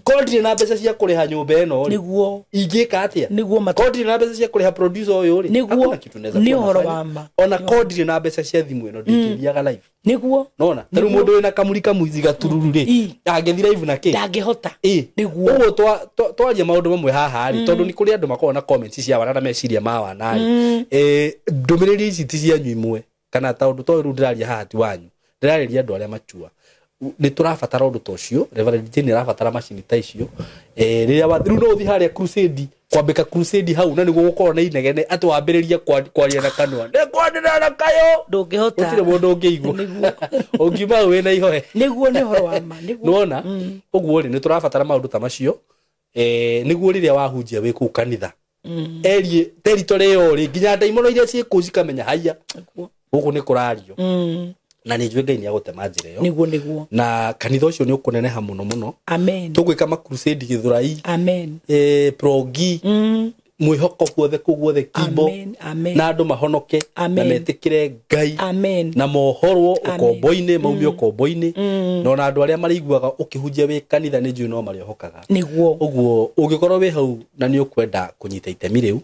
ko ndire na mbeca cia kuriha nyumba eno niguo ingika atia niguo ko ndire na mbeca cia kuriha producer uyu ri niguo ni uhoro wa ma ona ko ndire na mbeca cia thimu eno ndingithiaga live niguo nona teru mundu wina kamurika muizi gatururu ri angethi live na ki ndangihota niguo uguo twaria maundu mamwe haha ri tondu ni kuri andu makona na comments cia wana na meciria ma wana ri ndumiriri ici ti cianyu imwe kana taundu to ru ndiraria haha ti wanyu ndiraria andu aria machua ni turabatara undu ta ucio Reverend Jane arabatara macini ta icio riria wathiru no uthi haria crusade kwambika crusade hau na niguo gukorwo na inegene ati wambiriria kwaria na kanwa ndikwandira na kayo ndungihota utire mundu ungiigua ungiuma wina ihoe niguo ni horo wa ma niguo nona uguo ri ni turabatara maundu ta macio niguo riria wahunjia wi ku kanitha erie territory yo ri nginya ndaimono iria ciku cikamenya haya guku ni kurario na ni njwe Ngai ni agutema njira yo niguo na kanitha ucio ni ukuneneha muno amen tugwika ma crusade Githurai amen progi mwihoko guothe kuguothe kibo na andu mahonoke na metikire Ngai na mohorwo ukombo-ini maumio ukombo-ini na andu aria mariguaga ukihunjia wi kanitha ni njui no mariohokaga niguo uguo ungikorwo wi hau na ni ukwenda kunyita itemi riu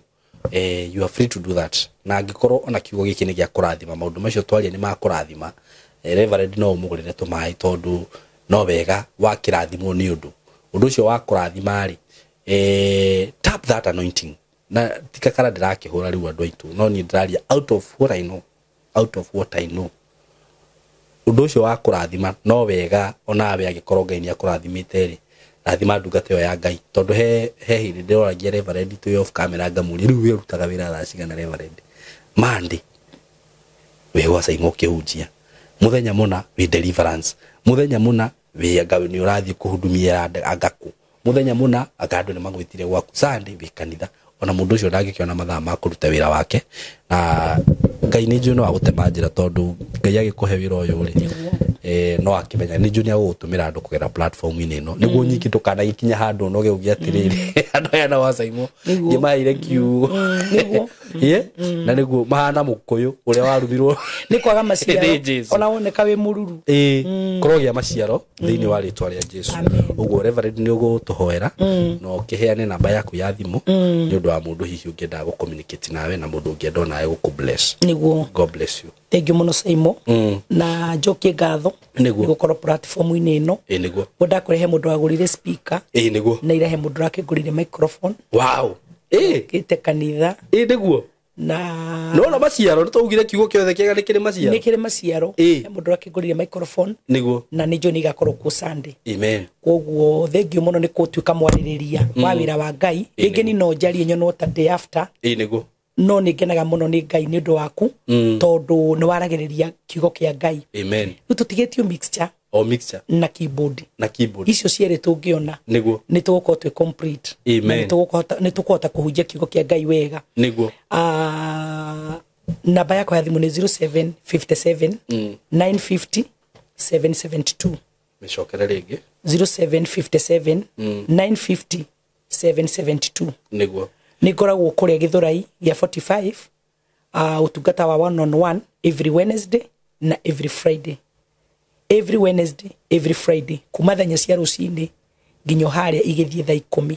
you are free to do that na angikorwo ona kiugo giki ni gia kurathima maundu macio twaria ni ma kurathima Reverend no umugurire tumai tondu no wega wa kirathimo ni undu ucio wa kurathima ri tap that anointing na tikakara ndirakihura riu andu aitu no ni ndiraria out of what I know undu ucio wa kurathima no wega onawe agikorwo Ngai ni akurathimite ri rathima ndungata yo ya Ngai tondu he hindi ndoragia Reverend to off camera ngamuri riu wirutaga wira thacigana Reverend Monday we wa Saimo kihunjia muthenya muna we deliverance muthenya muna we agawe ni urathie kuhudumia agaku muthenya muna agandu ni magwitire gwaku Sunday we kanitha ona mundu ucio ndagikiona mathaa ma kuruta wira wake na Ngai ni njui no agutema njira tondu Ngai agikuhe wira uyu ri no akimenya ni njui ni agutumira andu kugera platform ini no niguo nyiki tukana gikinya handu no geugia atiriri andu aya na wa Saimo ngimaire kiu na niguo mahana mukuyu uria warumirwo ni kwaga maciaro ona woneka wi mururu korogia maciaro thiini wa ritwa ria Jesu uguo Reverend ni ugutuhoera no kiheane namba yaku ya thimu ni undu wa mundu hihi ungienda gu communicate nawe na mundu ungienda nawe gu bless niguo God bless you thank you muno Saimo na njokie ngatho niguo korwo platform ini ino niguo boda kurehe mundu agurire speaker niguo na irehe mundu akigurire microphone wow kite kanitha niguo no maciaro nitugire kiugo kiothe kiega ni kiri maciaro mundu akigurire microphone niguo na ni njoni gakorwo ku Sunday amen koguo thank you muno ni kutuika mwaririria wa wira wa Ngai ingi ni no njarie nyono ta day after niguo no ni ngenaga muno ni Ngai ni undu waku tondu ni waragiriria kiugo kia Ngai amen tutigetio mixture na keyboard icio ciere tungiona niguo ni tugukorwo twi complete amen ni tukuhota kuhunjia kiugo kia Ngai wega niguo namba yako ya thimu ni 0757 950 772 micokere ringi 0757 950 772 niguo ni ngoragwo kuria Githurai ya 45 utungata wa 1-on-1 every Wednesday na every Friday every Friday kuma thenya cia rucini nginyo haria igithie thaa 10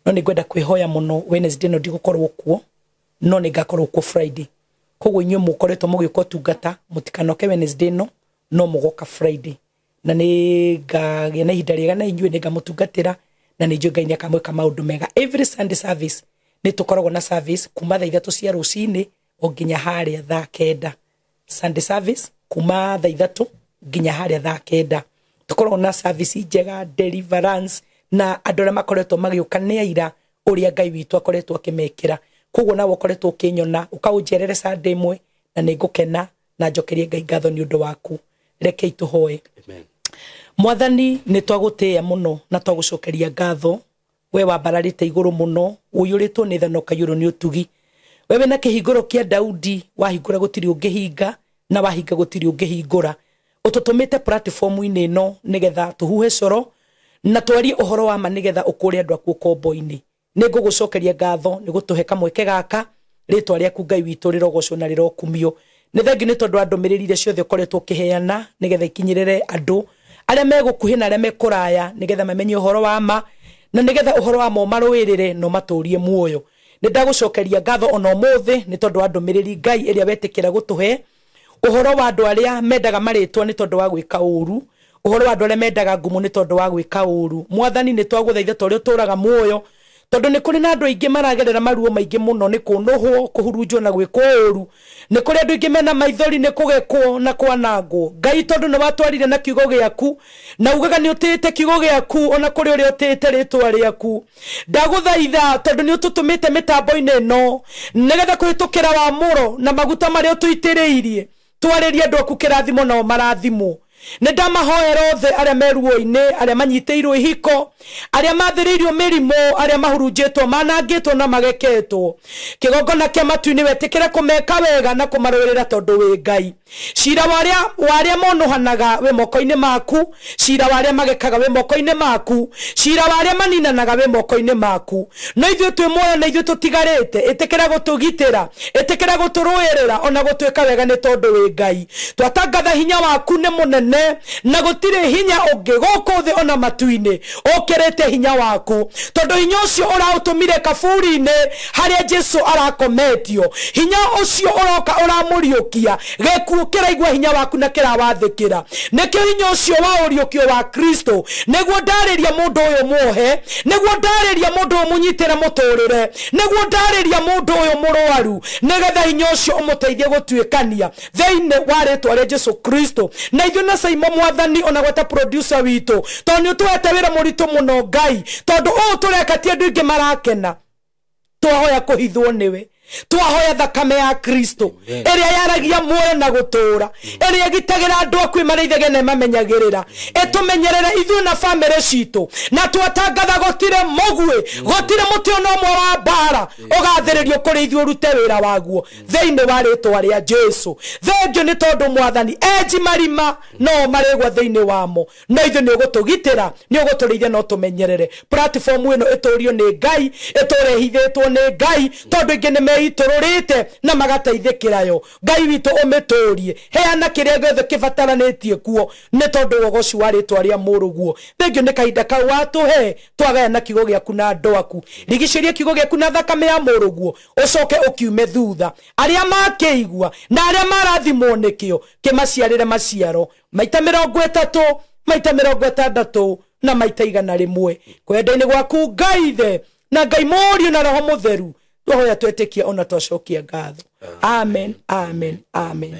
no ni ngwenda kwihoya muno Wednesday no ndigukorwo kuo no ni ngakorwo kuo Friday koguo inyuĩ mukoretwo mugiko tungata mutikanoke Wednesday no mugoka Friday na ni ngagia na ihinda riega na inyuĩ ni ngamutungatira na ni njui Ngai ni akamwika maundu mega every Sunday service ni tukoragwo na service kuma thaa 3 cia rucini o nginya haria thaa 9 Sunday service kuma thaa 3 nginya haria thaa 9 tukorwo na service njega deliverance na andũ arĩa makoretwo magĩũka ira ũrĩa Ngai witũ akoretwo akĩmekĩra koguo nawe ukoretwo ũkĩnyona ũkaũnjerere Sunday imwe na nĩngũkena na njokerie Ngai ngatho nĩ ũndũ waku rekei tũhoe. Amen. Mwathani nĩ twagũtĩĩa mũno na twagũcokeria ngatho we wambararĩte igũrũ mũno ũiyũrĩtwo nĩ thano kaiyũrũ nĩ ũtugi wewe na kĩhingũro kĩa Daudi wahingũra gũtirĩ ũngĩhinga na wahinga gũtirĩ ũngĩhingũra ũtũtũmĩte platform-inĩ ĩno nĩgetha tũhuhe coro na twarie ũhoro wa ma nĩgetha ũkũre andũ aku kombo-inĩ nĩngũgũcokeria ngatho nĩgũtũhe kamweke gaka rĩtwa rĩaku Ngai witũ rĩrogocwo na rĩrokumio nĩ thengiũ nĩ tondũ andũ mĩrĩrire ciothe ũkoretwo ũkĩheana nĩgetha ikinyĩrĩre andũ arĩa megũkuhĩ na arĩa mekũraya nĩgetha mamenye ũhoro wa ma na nĩgetha ũhoro wa mo marũĩrĩre no matũrie muoyo nĩ ndagũcokeria ngatho ona ũmũthĩ nĩ tondũ andũ mĩrĩri Ngai ĩrĩa wetĩkĩra gũtũhe ũhoro wa andũ arĩa mendaga marĩtwa nĩ tondũ wa gwĩka ũru ũhoro wa andũ arĩa mendaga ngumu nĩ tondũ wa gwĩka ũru Mwathani nĩ twagũthaitha tondũ ũtũraga muoyo tondũ nĩ kũrĩ na andũ aingĩ maragerera maruo maingĩ mũno nĩ kũnũhwo kũhurunjwo na gwĩkwo ũru nĩ kũrĩ andũ aingĩ mena maithori nĩ kũgekwo na kwanangwo Ngai tondũ nĩ watwarire na kiugo gĩaku na ugaga nĩ ũtĩĩte kiugo gĩaku ona kũrĩ ũrĩa ũtĩĩte rĩtwa rĩaku ndagũthaitha tondũ nĩ ũtũtũmĩte mĩtambo-inĩ ĩno nĩgetha kũhĩtũkĩra wamũro na maguta marĩa ũtũitĩrĩirie twarĩrie andũ aku kĩrathimo nao marathimwo nĩ ndamahoera othe arĩa meruo-inĩ arĩa manyitĩirwo ihiko arĩa mathĩrĩirio mĩrimũ arĩa mahurunjĩtwo manangĩtwo na mageketwo kĩgongona kĩa matu-inĩ wetĩkĩre kũmeka wega na kũmarũĩrĩra tondũ wĩ Ngai cira warĩa monohanaga we moko-inĩ maku cira warĩa magekaga we moko-inĩ maku cira warĩa maninanaga we moko-inĩ maku no ithuĩ twĩ muoyo na ithuĩ tũtigarĩte ĩtĩkĩra gũtũgitĩra ĩtĩkĩra gũtũrũĩrĩra ona gũtwĩka wega nĩ tondũ wĩ Ngai twatangatha hinya waku nĩ mũnene na gũtirĩ hinya ũngĩ gũkũ thĩ ona matu-inĩ ũkĩrĩte hinya waku tondũ hinya ũcio ũraũtũmire kaburi-inĩ harĩa Jesu arakometio hinya ũcio ũroka ũramũriũkia gĩkuũ kĩraigua hinya waku na kĩrawathĩkĩra nĩkĩo hinya ũcio wa ũriũkio wa Kristo nĩguo ndarĩria mũndũ ũyũ muohe nĩguo ndarĩria mũndũ ũyũ mũnyitĩre mũtũrĩre nĩguo ndarĩria mũndũ ũyũ mũrũaru nĩgetha hinya ũcio ũmũteithie gũtuĩkania thĩinĩ wa rĩtwa rĩa Jesu Kristo na ithuĩ na Saimo Mwathani ona gwata producer witũ tondũ nĩ ũtũhete wĩra mũritũ mũno Ngai tondũ ũũ tũreka ti andũ aingĩ marakena twahoya kũhithwo nĩwe twahoya thakame ya Kristo ĩrĩa yaragia muoyo na gũtũra ĩrĩa ĩgitagĩra andũ aku marĩithagia na mamenyagĩrĩra ĩtũmenyerere ithuĩ na famĩlĩ citũ na twatangatha gũtirĩ mũguĩ gũtirĩ mũtĩ ona ũmwe wa mbara ũgathĩrĩrio kũrĩ ithuĩ ũrute wĩra waguo thĩinĩ wa rĩtwa rĩa Jesu thengio nĩ tondũ Mwathani enji marima no marĩgwa thĩinĩ wamo no ithuĩ nĩ ũgũtũgitĩra nĩ ũgũtũrĩithia no tũmenyerere platform ĩno ĩtũrio nĩ Ngai ĩtũrehithĩtwo nĩ Ngai tondũ ingĩ nĩ itororete na magateithĩkĩra yo Ngai witũ ũmĩtũrie heana kĩrĩa gĩothe kĩbataranĩtie kuo nĩ tondũ wogoci wa rĩtwa rĩa mũrũguo thengio nĩ kahinda kau watũhe twagayana kiugo gĩaku na andũ aku rigicĩria kiugo gĩaku na thakame ya mũrũguo ũcoke ũkiume thutha arĩa makĩigua na arĩa marathimwo nĩkĩo kĩmaciarĩre maciaro maita 30 maita 60 na maita 100 kwenda-inĩ gwaku Ngai the na Ngai Mũriũ na Roho Mũtheru twahoya twetĩkia ona twacokia ngatho amen amen amen.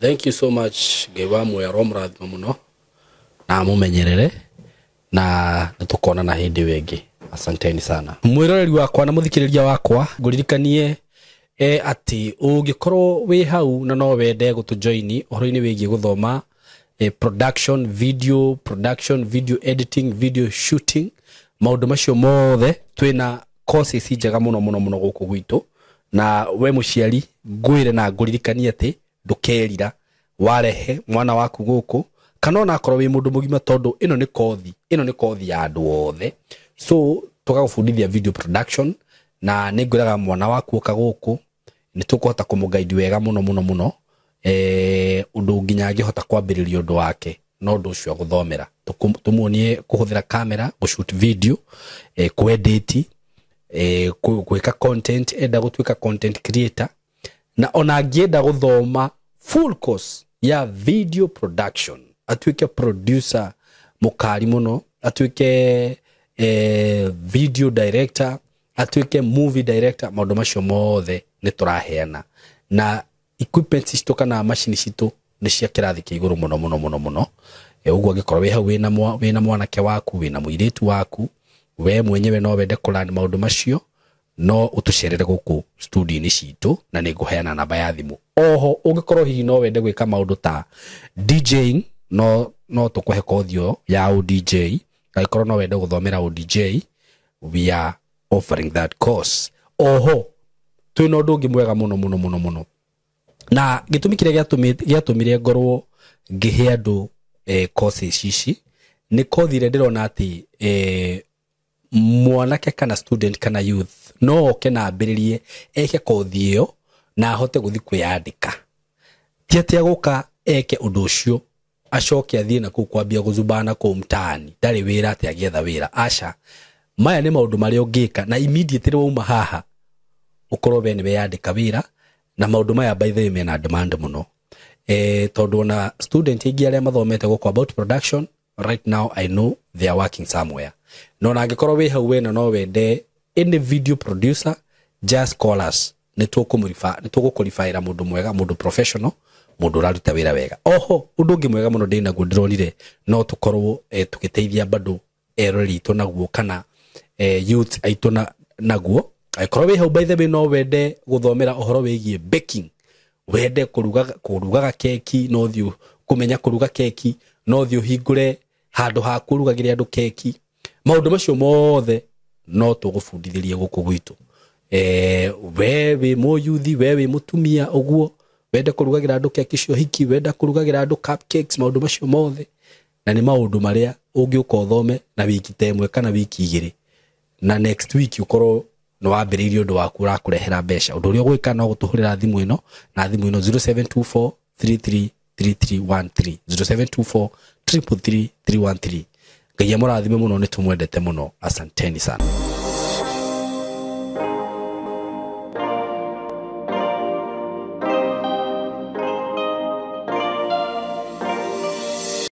Thank you so much Ngai muoyo romrathima muno na mumenyerere na tukona na hindi wengi asanteni sana mwiroreri wakwa na muthikiriria wakwa nguririkanie ati ungikorwo wi hau na no wende gutujoini uhoro-ini wigie guthoma production video editing video shooting maundu macio mothe twina courses njega muno guku gwitu na we muciari ngwire na nguririkanie ati ndukerira warehe mwana waku guku kana ona akorwo wi mundu mugima tondu ino ni kothi ya andu othe so tukagufundithia video production na ningwiraga mwana waku oka guku ni tukuhota kumuguide wega muno undu nginya angihota kwambiriria undu wake no ndu ucio guthomera tumuonie kuhuthira camera gushoot video kuedit gwika content enda gutwika content creator na ona angienda guthoma full course ya video production atwike producer mukari muno atwike video director atwike movie director maundu macio mothe ni turaheana na equipment citũ kana machine citũ nĩ cia kĩrathi kĩa igũrũ mũno ũguo angĩkorwo wĩ hau wĩna mwanake waku wĩna mũirĩtu waku we mwenyewe no wende kũrani maũndũ macio no ũtũcerere gũkũ studio-inĩ citũ na nĩ ngũheana namba ya thimũ. Oho ũngĩkorwo hihi no wende gwĩka maũndũ ta DJing no tũkũhe kothi ya ODJ. Angĩkorwo no wende gũthomera ODJ, we are offering that course. Oho twĩna ũndũ ũngĩ mwega mũno na gĩtũmi kĩrĩa gĩatũmire ngorwo ngĩhe andũ courses ici nĩ kothi ĩrĩa ndĩrona atĩ mwanake kana student kana youth no oke na ambĩrĩrie eke kothi ĩyo na ahote gũthiĩ kwĩyandĩka. Ti atĩ agũka eke ũndũ ũcio acoke athiĩ na kũu kwambia gũzumbana kũu mtaani ndarĩ wĩra atĩ agĩetha wĩra. Aca, maya nĩ maũndũ marĩa ũngĩka na immediately wauma haha ũkorwo we nĩ weyandĩka wĩra, na maũndũ maya by the way mena demand mũno. Tondũ ona student aingĩ arĩa mathomete gũkũ about production right now I know they are working somewhere. No na angĩkorwo wĩ hau wena no wende any video producer, just call us. Nĩ tũgũkũrifira mũndũ mwega, mũndũ professional, mũndũ ũraruta wĩra wega. Oho ũndũ ũngĩ mwega mũno ndĩnaguo ndĩronire no tũkorwo tũgĩteithia bado erori itũ naguo kana youth aitũ naguo. Angĩkorwo wĩ hau by the way no wende gũthomera ũhoro wĩgiĩ baking, wende kũrugaga keki, no thiũ kũmenya kũruga keki, no thiũ hingũre handũ ha kũrugagĩra andũ keki, maũndũ macio mothe no tũgũbundithĩrie gũkũ gwitũ. We wĩ mũyuthi, we wĩ mũtumia ũguo wende kũrugagĩra andũ keki cio hiki, wende kũrugagĩra andũ cupcakes, maũndũ macio mothe na nĩ maũndũ marĩa ũngĩũka ũthome na wiki ta ĩmwe kana wiki igĩrĩ na next week ũkorwo no wambĩrĩirie ũndũ waku ũrakũrehera mbeca. Ũndũ ũrĩa ũgwĩka no gũtũhũrĩra thimũ ĩno na thimũ ĩno 0724333313 0724333313. Ngai amũrathime mũno, nĩ tũmwendete mũno. Asanteni sana.